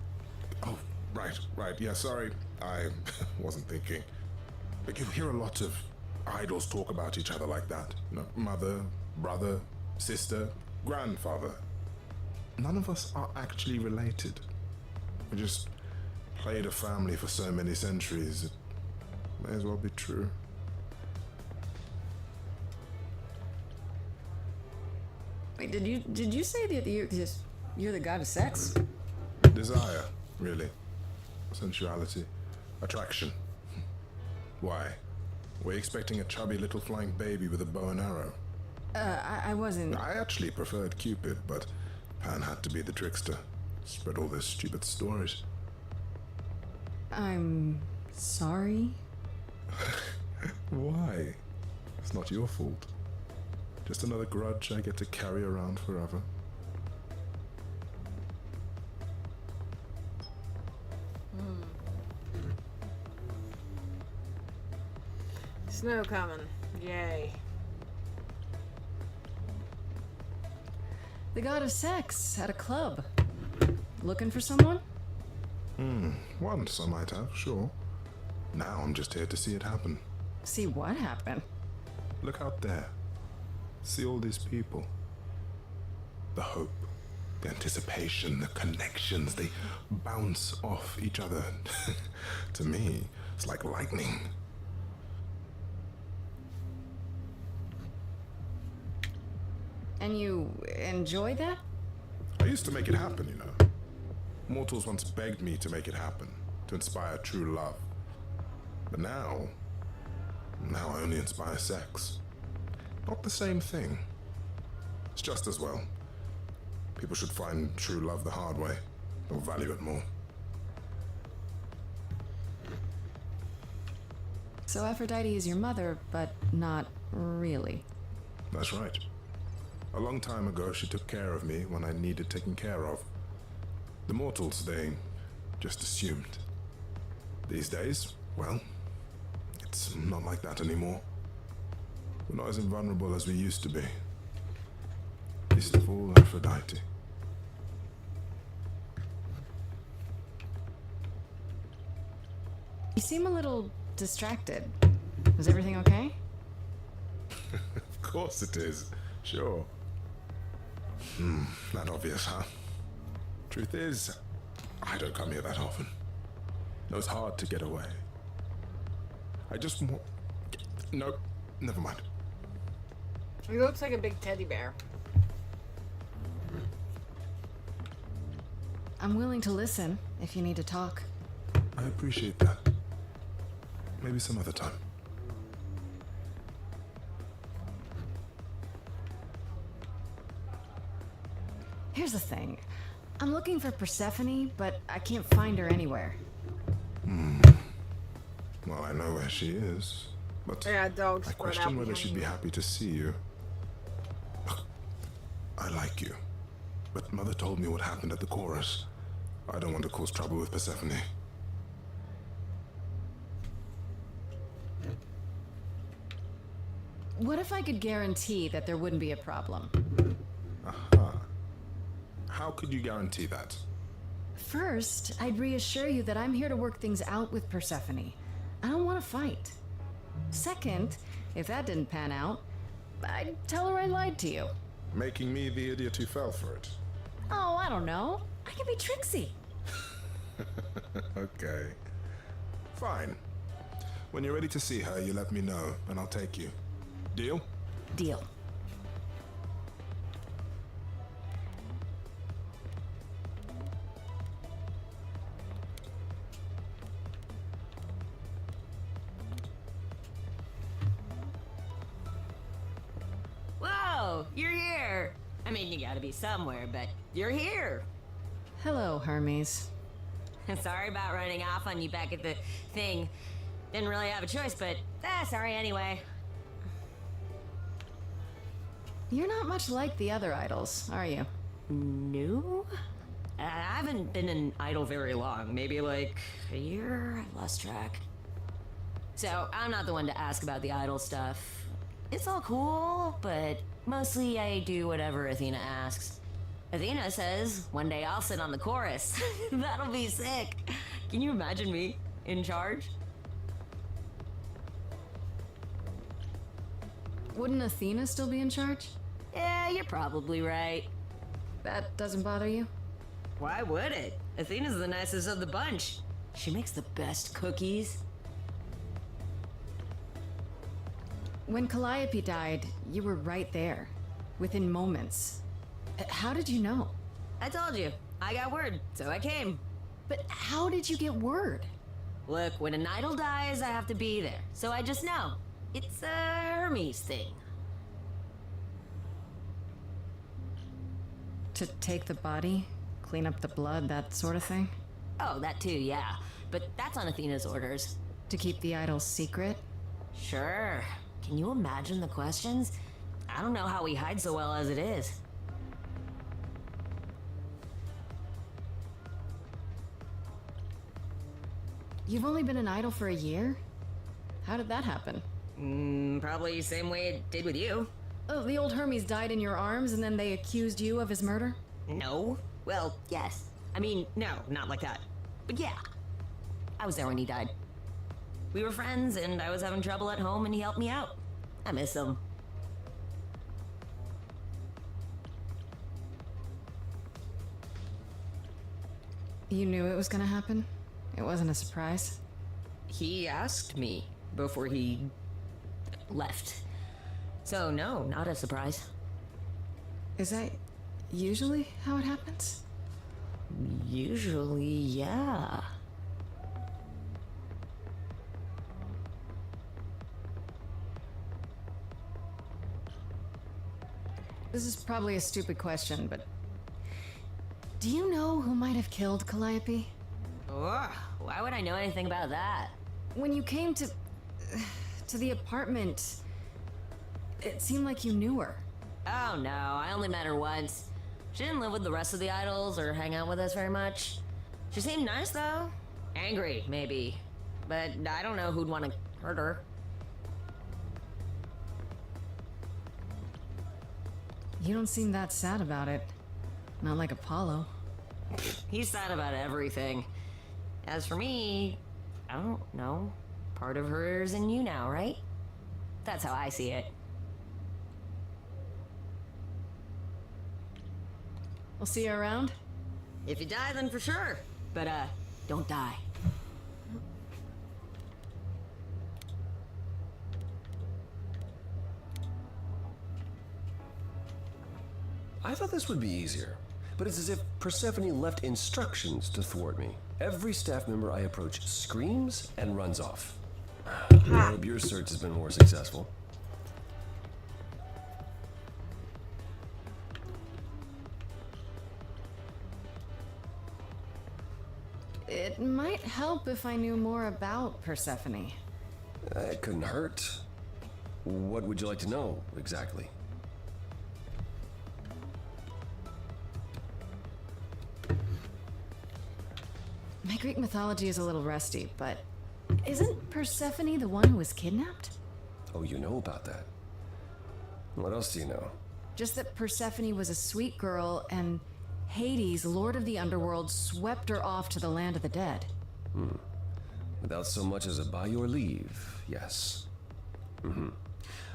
Oh, right. Yeah, sorry. I wasn't thinking. But you hear a lot of idols talk about each other like that. You know, mother, brother, sister, grandfather. None of us are actually related. We just played a family for so many centuries. It may as well be true. Wait, did you say that you're the god of sex? Desire, really. Sensuality. Attraction. Why? Were you expecting a chubby little flying baby with a bow and arrow? I wasn't. I actually preferred Cupid, but Pan had to be the trickster. Spread all those stupid stories. I'm sorry. Why? It's not your fault. Just another grudge I get to carry around forever. Snow coming. Yay. The god of sex at a club. Looking for someone? Once I might have, sure. Now I'm just here to see it happen. See what happened? Look out there. See all these people. The hope, the anticipation, the connections, they bounce off each other. To me, it's like lightning. And you enjoy that? I used to make it happen, you know. Mortals once begged me to make it happen, to inspire true love. But now I only inspire sex. Not the same thing. It's just as well. People should find true love the hard way. They'll value it more. So Aphrodite is your mother, but not really. That's right. A long time ago, she took care of me when I needed taking care of. The mortals, they just assumed. These days, well, it's not like that anymore. We're not as invulnerable as we used to be. Least of all, Aphrodite. You seem a little distracted. Is everything okay? Of course it is. Sure. Not obvious, huh? Truth is, I don't come here that often. No, it's hard to get away. I just want... No, never mind. He looks like a big teddy bear. I'm willing to listen if you need to talk. I appreciate that. Maybe some other time. Here's the thing. I'm looking for Persephone, but I can't find her anywhere. Well, I know where she is, but Yeah, dogs I spread out question whether behind she'd be you. happy to see you. Look, I like you, but Mother told me what happened at the chorus. I don't want to cause trouble with Persephone. What if I could guarantee that there wouldn't be a problem? Aha. How could you guarantee that? First, I'd reassure you that I'm here to work things out with Persephone. I don't want to fight. Second, if that didn't pan out, I'd tell her I lied to you. Making me the idiot who fell for it. Oh, I don't know. I can be tricksy. Okay. Fine. When you're ready to see her, you let me know, and I'll take you. Deal? Deal. Whoa, you're here. I mean, you gotta be somewhere, but you're here. Hello, Hermes. Sorry about running off on you back at the thing. Didn't really have a choice, but sorry anyway. You're not much like the other idols, are you? No? I haven't been an idol very long. Maybe like a year? I lost track. So, I'm not the one to ask about the idol stuff. It's all cool, but mostly I do whatever Athena asks. Athena says one day I'll sit on the chorus. That'll be sick. Can you imagine me in charge? Wouldn't Athena still be in charge? Yeah, you're probably right. That doesn't bother you? Why would it? Athena's the nicest of the bunch. She makes the best cookies. When Calliope died, you were right there, within moments. How did you know? I told you. I got word, so I came. But how did you get word? Look, when an idol dies, I have to be there. So I just know. It's a Hermes thing. To take the body, clean up the blood, that sort of thing? Oh, that too, yeah. But that's on Athena's orders. To keep the idol secret? Sure. Can you imagine the questions? I don't know how we hide so well as it is. You've only been an idol for a year? How did that happen? Probably same way it did with you. Oh, the old Hermes died in your arms and then they accused you of his murder? No. Well, yes. I mean, no, not like that. But yeah. I was there when he died. We were friends, and I was having trouble at home, and he helped me out. I miss him. You knew it was gonna happen? It wasn't a surprise? He asked me before he left. So no, not a surprise. Is that usually how it happens? Usually, yeah. This is probably a stupid question, but do you know who might have killed Calliope? Ugh, why would I know anything about that? When you came to the apartment, it seemed like you knew her. Oh no, I only met her once. She didn't live with the rest of the idols or hang out with us very much. She seemed nice though. Angry, maybe. But I don't know who'd want to hurt her. You don't seem that sad about it. Not like Apollo. He's sad about everything. As for me, I don't know. Part of her's in you now, right? That's how I see it. We'll see you around? If you die, then for sure. But, don't die. I thought this would be easier, but it's as if Persephone left instructions to thwart me. Every staff member I approach screams and runs off. I hope your search has been more successful. It might help if I knew more about Persephone. It couldn't hurt. What would you like to know, exactly? My Greek mythology is a little rusty, but isn't Persephone the one who was kidnapped? Oh, you know about that. What else do you know? Just that Persephone was a sweet girl and Hades, lord of the underworld, swept her off to the land of the dead. Without so much as a by your leave, yes.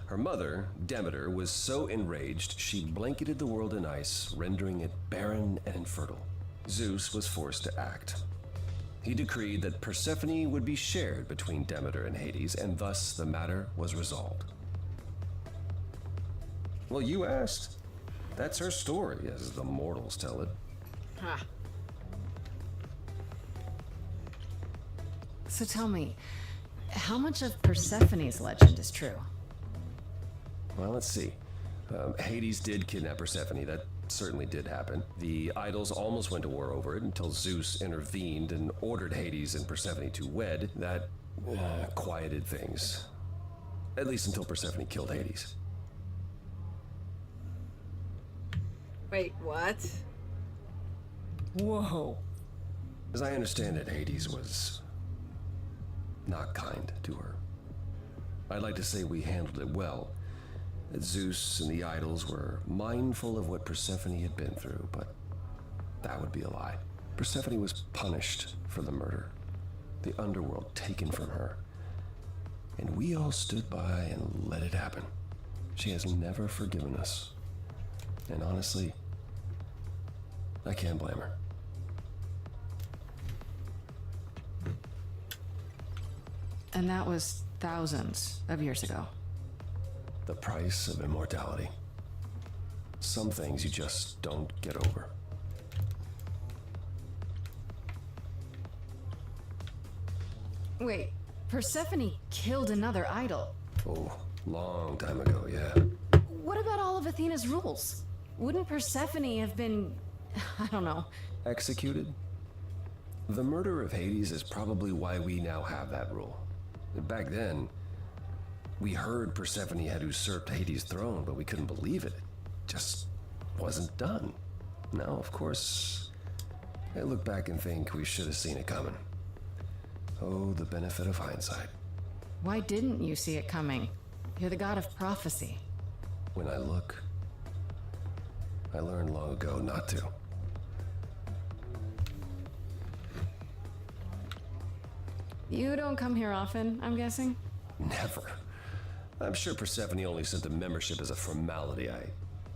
Her mother, Demeter, was so enraged she blanketed the world in ice, rendering it barren and infertile. Zeus was forced to act. He decreed that Persephone would be shared between Demeter and Hades, and thus the matter was resolved. Well, you asked. That's her story, as the mortals tell it. Huh. So tell me, how much of Persephone's legend is true? Well, let's see. Hades did kidnap Persephone. That certainly did happen. The idols almost went to war over it until Zeus intervened and ordered Hades and Persephone to wed. That quieted things. At least until Persephone killed Hades. Wait, what? Whoa. As I understand it, Hades was not kind to her. I'd like to say we handled it well. That Zeus and the idols were mindful of what Persephone had been through, but that would be a lie. Persephone was punished for the murder, the underworld taken from her, and we all stood by and let it happen. She has never forgiven us, and honestly, I can't blame her. And that was thousands of years ago. The price of immortality. Some things you just don't get over. Wait, Persephone killed another idol. Oh, long time ago, yeah. What about all of Athena's rules? Wouldn't Persephone have been, I don't know, Executed? The murder of Hades is probably why we now have that rule. Back then, We heard Persephone had usurped Hades' throne, but we couldn't believe it. It just wasn't done. Now, of course, I look back and think we should have seen it coming. Oh, the benefit of hindsight. Why didn't you see it coming? You're the god of prophecy. When I look, I learned long ago not to. You don't come here often, I'm guessing? Never. I'm sure Persephone only sent the membership as a formality. I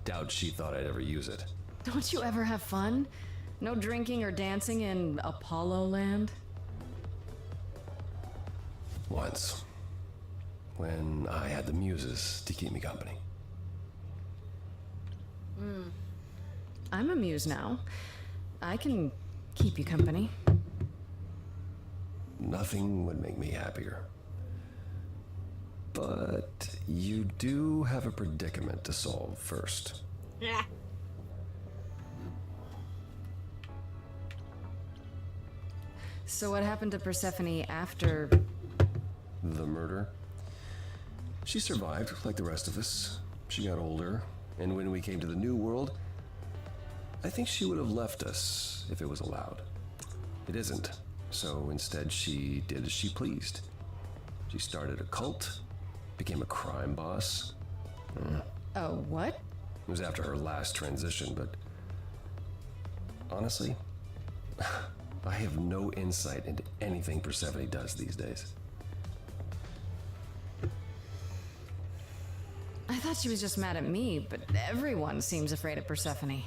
doubt she thought I'd ever use it. Don't you ever have fun? No drinking or dancing in Apollo land? Once. When I had the muses to keep me company. I'm a muse now. I can keep you company. Nothing would make me happier. But you do have a predicament to solve first. Yeah. So what happened to Persephone after... The murder? She survived, like the rest of us. She got older, and when we came to the New World, I think she would have left us if it was allowed. It isn't, so instead she did as she pleased. She started a cult, became a crime boss. Oh, what? It was after her last transition, but honestly, I have no insight into anything Persephone does these days. I thought she was just mad at me, but everyone seems afraid of Persephone.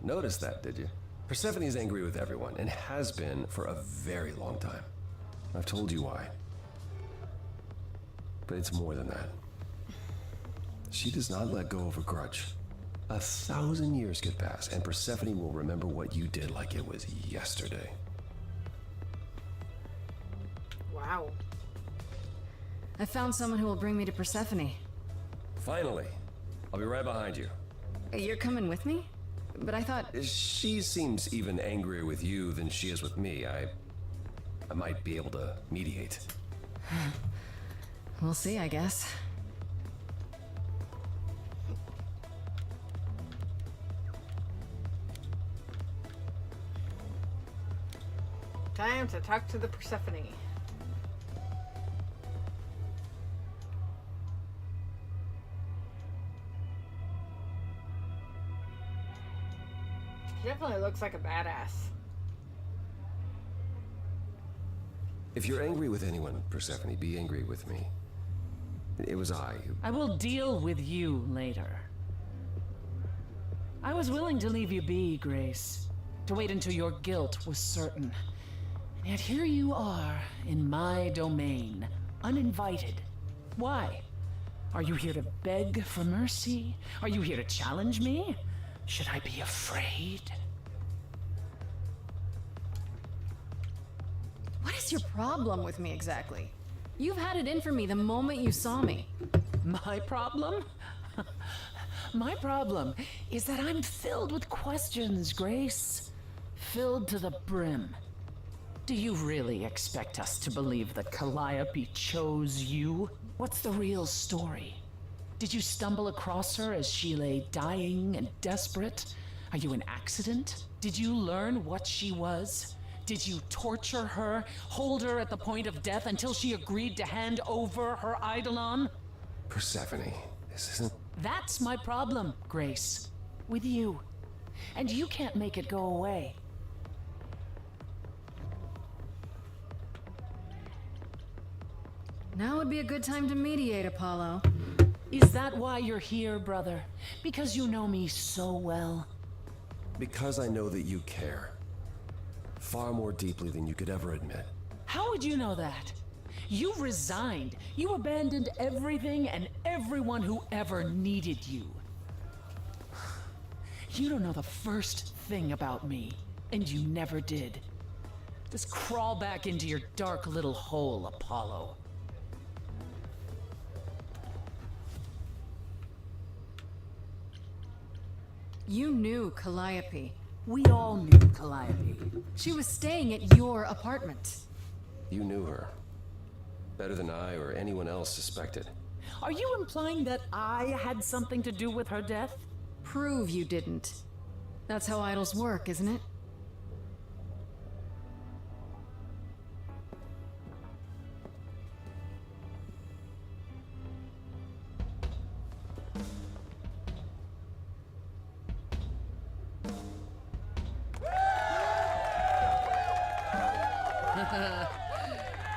Noticed that, did you? Persephone's angry with everyone, and has been for a very long time. I've told you why. But it's more than that. She does not let go of a grudge. 1,000 years could pass, and Persephone will remember what you did like it was yesterday. Wow. I found someone who will bring me to Persephone. Finally. I'll be right behind you. You're coming with me? But I thought... She seems even angrier with you than she is with me. I might be able to mediate. We'll see, I guess. Time to talk to the Persephone. She definitely looks like a badass. If you're angry with anyone, Persephone, be angry with me. It was I who... I will deal with you later. I was willing to leave you be, Grace. To wait until your guilt was certain. And yet here you are, in my domain, uninvited. Why? Are you here to beg for mercy? Are you here to challenge me? Should I be afraid? What is your problem with me exactly? You've had it in for me the moment you saw me. My problem? My problem is that I'm filled with questions, Grace. Filled to the brim. Do you really expect us to believe that Calliope chose you? What's the real story? Did you stumble across her as she lay dying and desperate? Are you an accident? Did you learn what she was? Did you torture her, hold her at the point of death until she agreed to hand over her Eidolon? Persephone, this isn't... That's my problem, Grace. With you. And you can't make it go away. Now would be a good time to mediate, Apollo. Is that why you're here, brother? Because you know me so well? Because I know that you care. Far more deeply than you could ever admit. How would you know that? You resigned. You abandoned everything and everyone who ever needed you. You don't know the first thing about me, and you never did. Just crawl back into your dark little hole, Apollo. You knew Calliope. We all knew Calliope. She was staying at your apartment. You knew her. better than I or anyone else suspected. Are you implying that I had something to do with her death? Prove you didn't. That's how idols work, isn't it?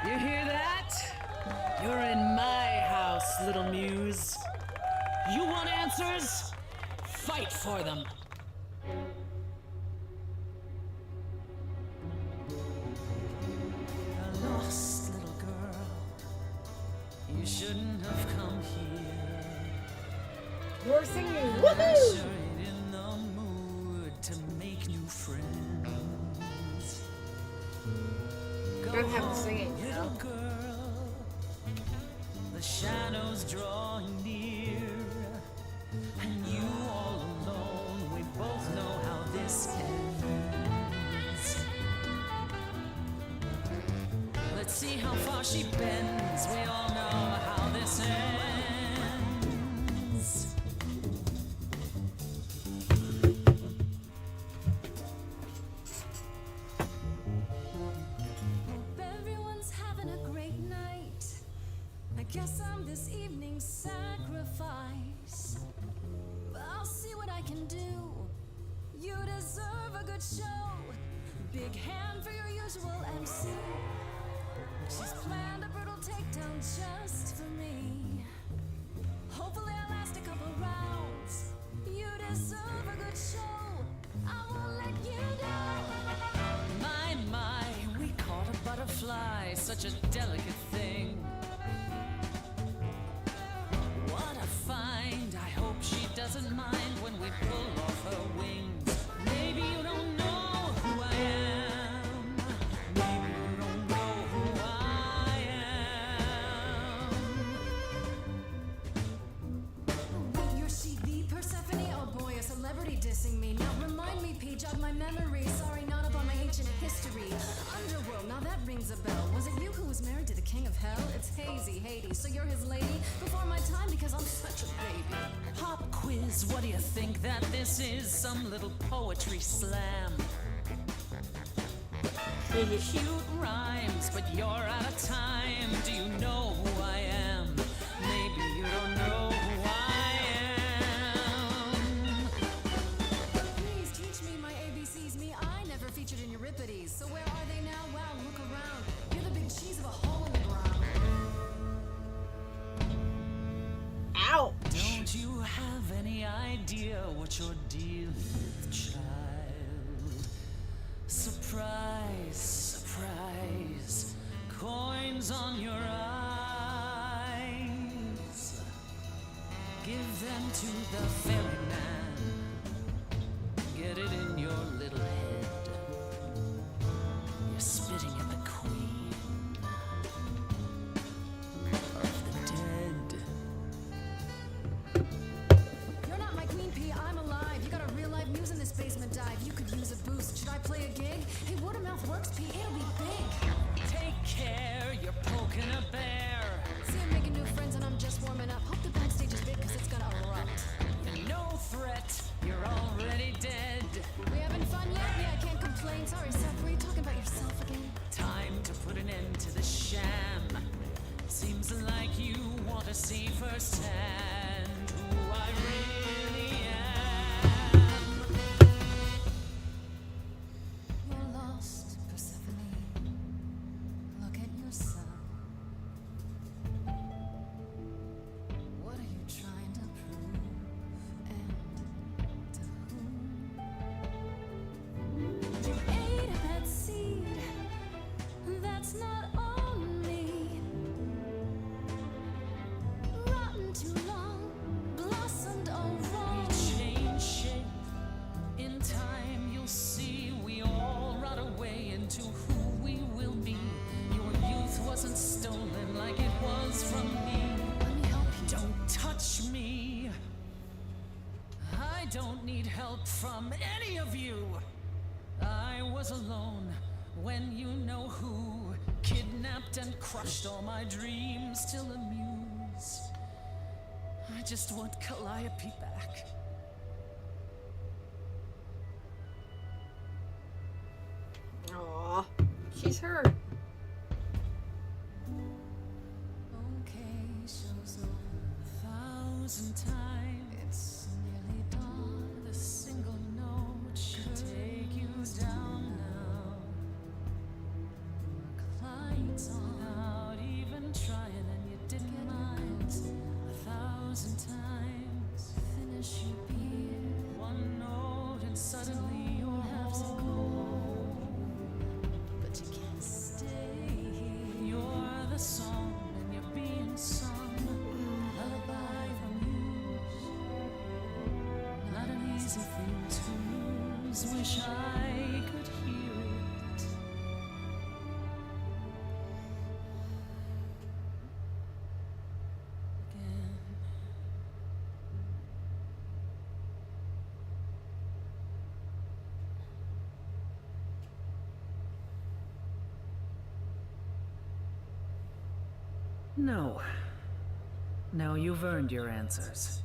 You hear that? You're in my house, little muse. You want answers? Fight for them. A lost little girl. You shouldn't have come here. You're singing. I'm Woohoo! sure you're in the mood to make new friends. Don't have the singing, you little know. girl. The shadows drawing near, and you all alone. We both know how this ends. Let's see how far she bends. We all know how this ends. Hope everyone's having a great night. I guess I'm this evening's sacrifice. But I'll see what I can do. You deserve a good show. Big hand for your usual MC. She's planned a brutal takedown just for me. Hopefully I'll last a couple rounds. You deserve a good show. I won't let you down. My, we caught a butterfly, such a delicate thing. What a find, I hope she doesn't mind when we pull off her wings. Maybe you don't know who I am. Maybe you don't know who I am. Wait, you're she the Persephone? Oh boy, a celebrity dissing me. Now remind me, P, jog my memory. Sorry, not up on my ancient history. Underworld, now that rings a bell. Was it you who was married to the king of hell? It's Hazy, Hades. So you're his lady before my time because I'm such a baby. Pop quiz, what do you think that this is? Some little poetry slam. Cute rhymes, but you're out of time. Do you know who I am? Maybe you don't know who I am. Please teach me my ABCs. Me, I never featured in Euripides. So where are they now? Wow, look around. You're the big cheese of a hole in the ground. Ow! Don't you have any idea what you're dealing with, child? Surprise, surprise, coins on your eyes. Give them to the ferryman. Get it in your little head. You're spitting at the queen of the dead. You're not my queen, P. I'm alive. You got a real life muse in this basement dive. You could use a boost. Should I play a gig? Hey, word of mouth works, P. It'll be big. Take care, you're poking a bear. See, I'm making new friends and I'm just warming up. Hope the backstage is big because it's gonna erupt. You're no threat, you're already dead. We having fun yet? Yeah, I can't complain. Sorry, Seth. Were you talking about yourself again? Time to put an end to the sham. Seems like you want to see firsthand who I really am. You're lost, Persephone. Look at yourself. What are you trying to prove? And to whom? You ate a bad seed. That's not on me. Rotten too long, blossomed all wrong. We change shape. In time, you'll see we all rot away into who we will be. Your youth wasn't stolen like it was from me. Let me help you. Don't touch me. I don't need help from any of you. I was alone when you know who kidnapped and crushed all my dreams, still amused. I just want Calliope back. Aw, she's hurt. Okay, shows up 1,000 times. It's nearly dawn. The single note should take you down now. Lights on. Without even trying, and you didn't mind 1,000 times. Finish your beer. One note and suddenly you'll have to go. But you can't stay here. You're the song and you're being sung. Lullaby from muse. Not an easy thing to lose. Wish I could hear it. Again. No. No, you've earned your answers.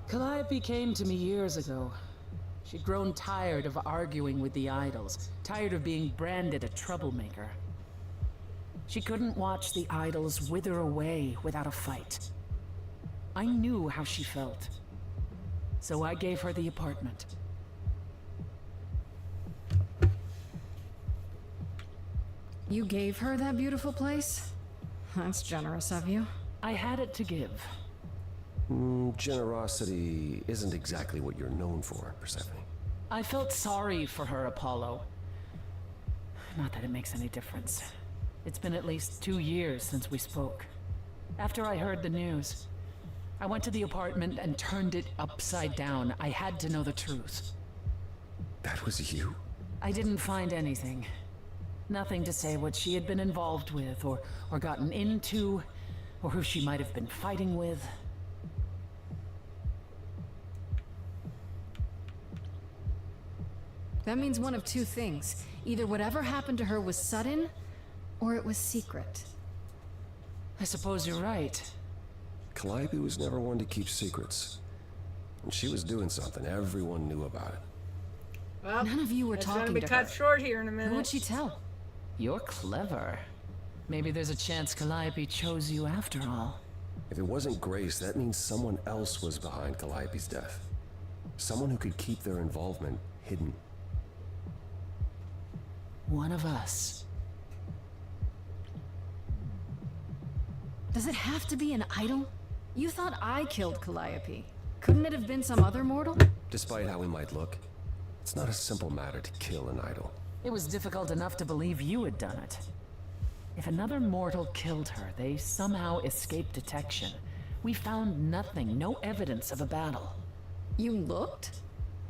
Calliope came to me years ago. She'd grown tired of arguing with the idols, tired of being branded a troublemaker. She couldn't watch the idols wither away without a fight. I knew how she felt. So I gave her the apartment. You gave her that beautiful place? That's generous of you. I had it to give. Generosity isn't exactly what you're known for, Persephone. I felt sorry for her, Apollo. Not that it makes any difference. It's been at least 2 years since we spoke. After I heard the news, I went to the apartment and turned it upside down. I had to know the truth. That was you? I didn't find anything. Nothing to say what she had been involved with, or gotten into, or who she might have been fighting with. That means one of two things. Either whatever happened to her was sudden, or it was secret. I suppose you're right. Calliope was never one to keep secrets. When she was doing something, everyone knew about it. Well, None of you were it's talking gonna be to cut her. short here in a minute. Who would she tell? You're clever. Maybe there's a chance Calliope chose you after all. If it wasn't Grace, that means someone else was behind Calliope's death. Someone who could keep their involvement hidden. One of us. Does it have to be an idol? You thought I killed Calliope. Couldn't it have been some other mortal? Despite how he might look, it's not a simple matter to kill an idol. It was difficult enough to believe you had done it. If another mortal killed her, they somehow escaped detection. We found nothing, no evidence of a battle. You looked?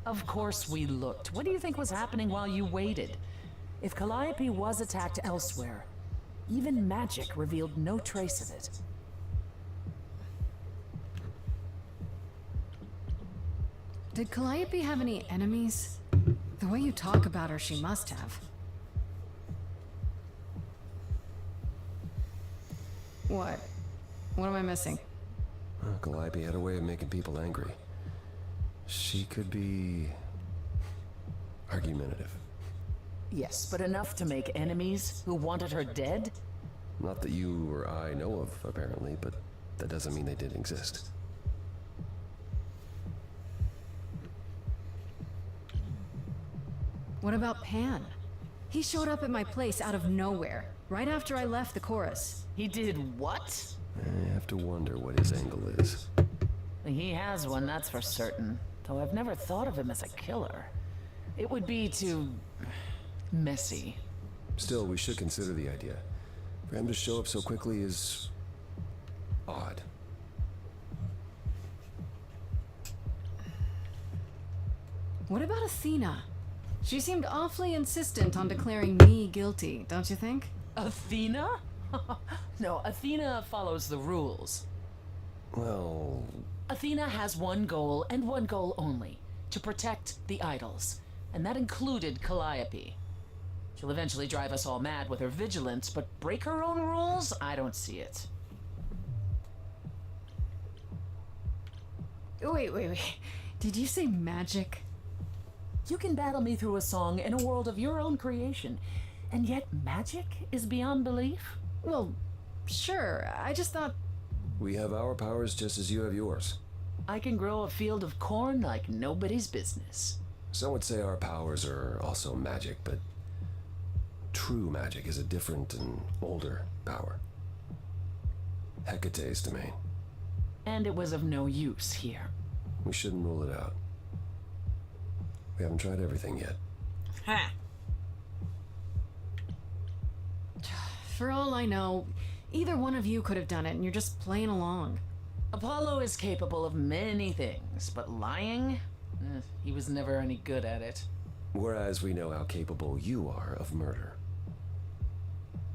Of course we looked. What do you think was happening while you waited? If Calliope was attacked elsewhere, even magic revealed no trace of it. Did Calliope have any enemies? The way you talk about her, she must have. What? What am I missing? Calliope had a way of making people angry. She could be argumentative. Yes, but enough to make enemies who wanted her dead? Not that you or I know of, apparently, but that doesn't mean they didn't exist. What about Pan? He showed up at my place out of nowhere, right after I left the chorus. He did what? I have to wonder what his angle is. He has one, that's for certain. Though I've never thought of him as a killer. It would be too messy. Still, we should consider the idea. For him to show up so quickly is odd. What about Athena? She seemed awfully insistent on declaring me guilty, don't you think? Athena? No, Athena follows the rules. Well... Athena has one goal and one goal only. to protect the idols, and that included Calliope. She'll eventually drive us all mad with her vigilance, but break her own rules? I don't see it. Wait. Did you say magic? You can battle me through a song in a world of your own creation, and yet magic is beyond belief? Well, sure. I just thought... We have our powers just as you have yours. I can grow a field of corn like nobody's business. Some would say our powers are also magic, but true magic is a different and older power. Hecate's domain. And it was of no use here. We shouldn't rule it out. We haven't tried everything yet. Ha! For all I know, either one of you could have done it and you're just playing along. Apollo is capable of many things, but lying? He was never any good at it. Whereas we know how capable you are of murder.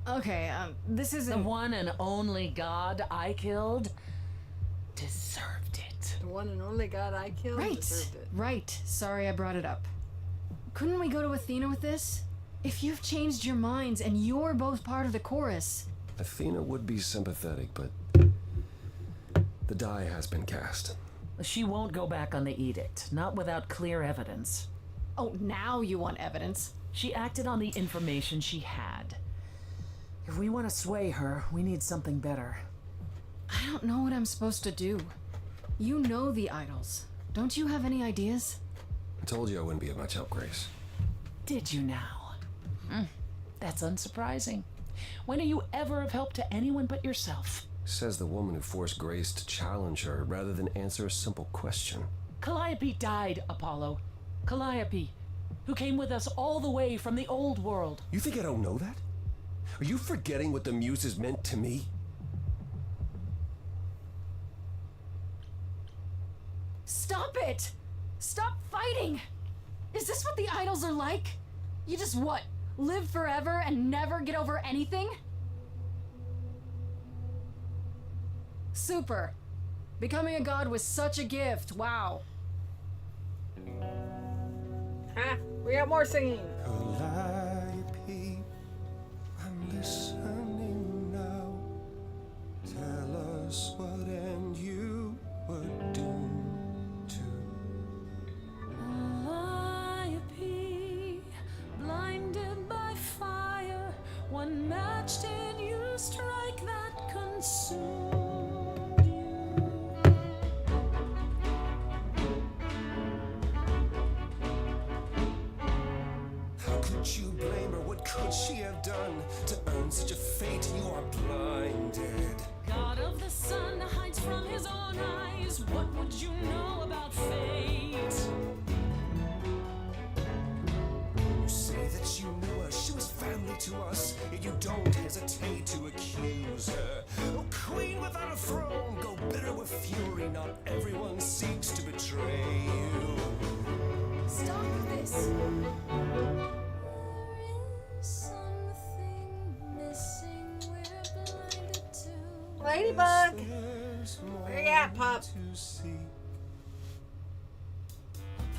Okay, this isn't... The one and only god I killed deserved it. The one and only god I killed deserved it. Right. Sorry I brought it up. Couldn't we go to Athena with this? If you've changed your minds and you're both part of the chorus... Athena would be sympathetic, but the die has been cast. She won't go back on the edict, not without clear evidence. Oh, now you want evidence? She acted on the information she had. If we want to sway her, we need something better. I don't know what I'm supposed to do. You know the idols. Don't you have any ideas? I told you I wouldn't be of much help, Grace. Did you now? That's unsurprising. When are you ever of help to anyone but yourself? Says the woman who forced Grace to challenge her rather than answer a simple question. Calliope died, Apollo. Calliope, who came with us all the way from the old world. You think I don't know that? Are you forgetting what the Muses meant to me? Stop it! Stop fighting! Is this what the idols are like? You just what? Live forever and never get over anything? Super. Becoming a god was such a gift. Wow. Ha! We got more singing. Calliope, I'm listening now. Tell us what and you were doomed to. Calliope, blinded by fire, one match did you strike that consumed you. How could you blame her? What could she have done to earn such a fate? You are blinded. God of the sun hides from his own eyes. What would you know about fate? You say that you knew her, she was family to us, yet you don't hesitate to accuse her. Oh, queen without a throne, go bitter with fury. Not everyone seeks to betray you. Stop this! Ladybug! Where you at, pup?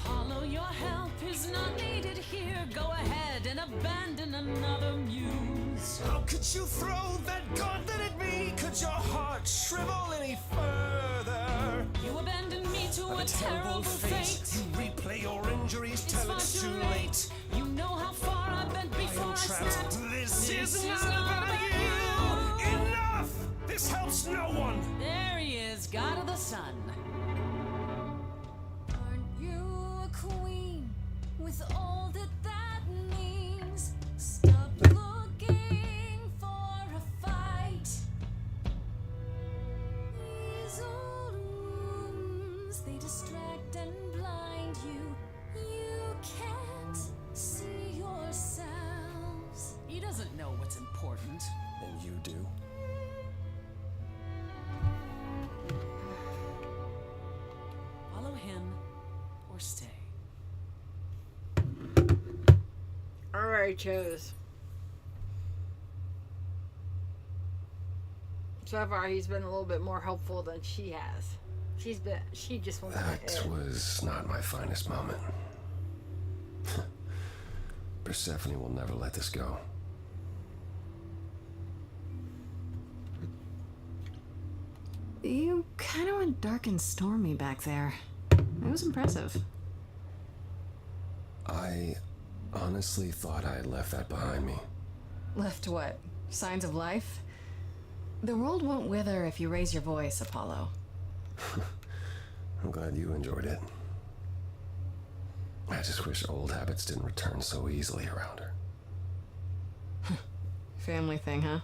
Apollo, your help is not needed here. Go ahead and abandon another muse. How could you throw that gauntlet at me? Could your heart shrivel any further? You abandoned me to a terrible fate. You replay your injuries It's till far it's too too late. late. You know how far I've been before I trapped. snapped. This is not about you. Enough! This helps no one. There he is, God of the Sun. Aren't you a queen with all that that means? Stop looking for a fight. These old wounds, they distract and blind you. You can't see yourselves. He doesn't know what's important. And you do? Follow him or stay. Alright, Chose. So far, he's been a little bit more helpful than she has. She just wants my head. That was not my finest moment. Persephone will never let this go. You kind of went dark and stormy back there. It was impressive. I honestly thought I had left that behind me. Left what? Signs of life? The world won't wither if you raise your voice, Apollo. I'm glad you enjoyed it. I just wish old habits didn't return so easily around her. Family thing, huh?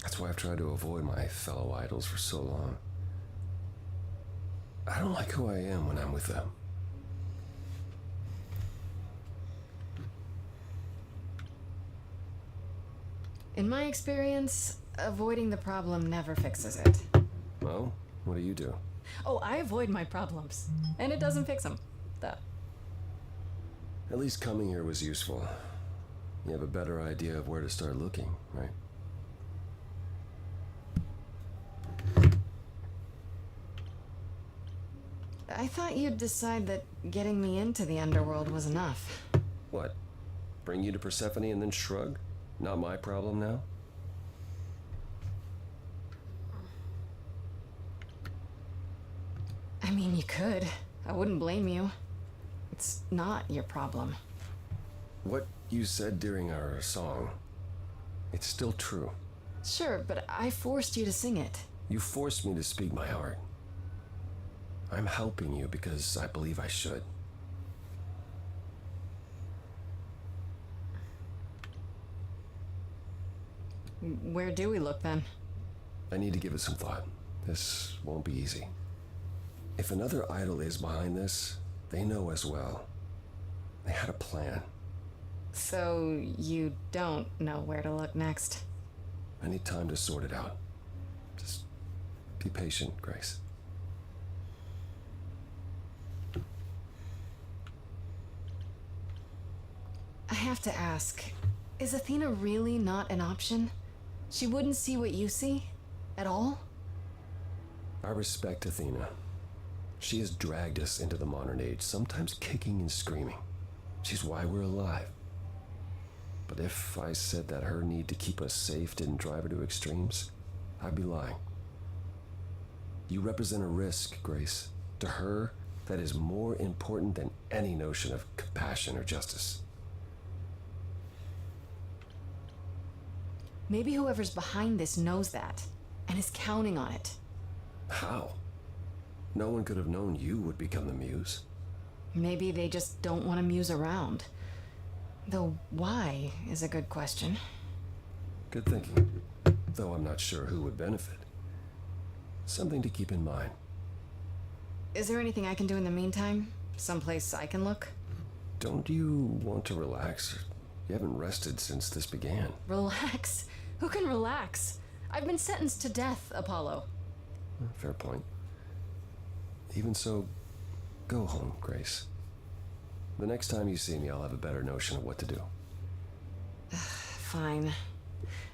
That's why I've tried to avoid my fellow idols for so long. I don't like who I am when I'm with them. In my experience, avoiding the problem never fixes it. Well, what do you do? Oh, I avoid my problems, and it doesn't fix them, though. At least coming here was useful. You have a better idea of where to start looking, right? I thought you'd decide that getting me into the underworld was enough. What? Bring you to Persephone and then shrug? Not my problem now? I mean, you could. I wouldn't blame you. It's not your problem. What you said during our song, it's still true. Sure, but I forced you to sing it. You forced me to speak my heart. I'm helping you because I believe I should. Where do we look then? I need to give it some thought. This won't be easy. If another idol is behind this, they know as well. They had a plan. So you don't know where to look next? I need time to sort it out. Just be patient, Grace. I have to ask, is Athena really not an option? She wouldn't see what you see? At all? I respect Athena. She has dragged us into the modern age, sometimes kicking and screaming. She's why we're alive. But if I said that her need to keep us safe didn't drive her to extremes, I'd be lying. You represent a risk, Grace. To her, that is more important than any notion of compassion or justice. Maybe whoever's behind this knows that, and is counting on it. How? No one could have known you would become the muse. Maybe they just don't want to muse around. Though why is a good question. Good thinking. Though I'm not sure who would benefit. Something to keep in mind. Is there anything I can do in the meantime? Someplace I can look? Don't you want to relax? You haven't rested since this began. Relax? Who can relax? I've been sentenced to death, Apollo. Fair point. Even so, go home, Grace. The next time you see me, I'll have a better notion of what to do. Fine.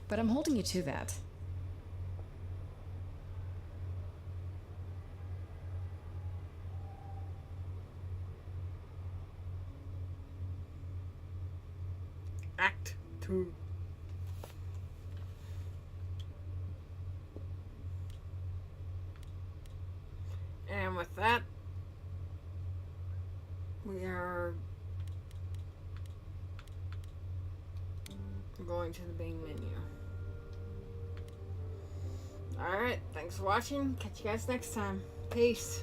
But I'm holding you to that. Act 2. And with that, we are going to the main menu. Alright, thanks for watching. Catch you guys next time. Peace.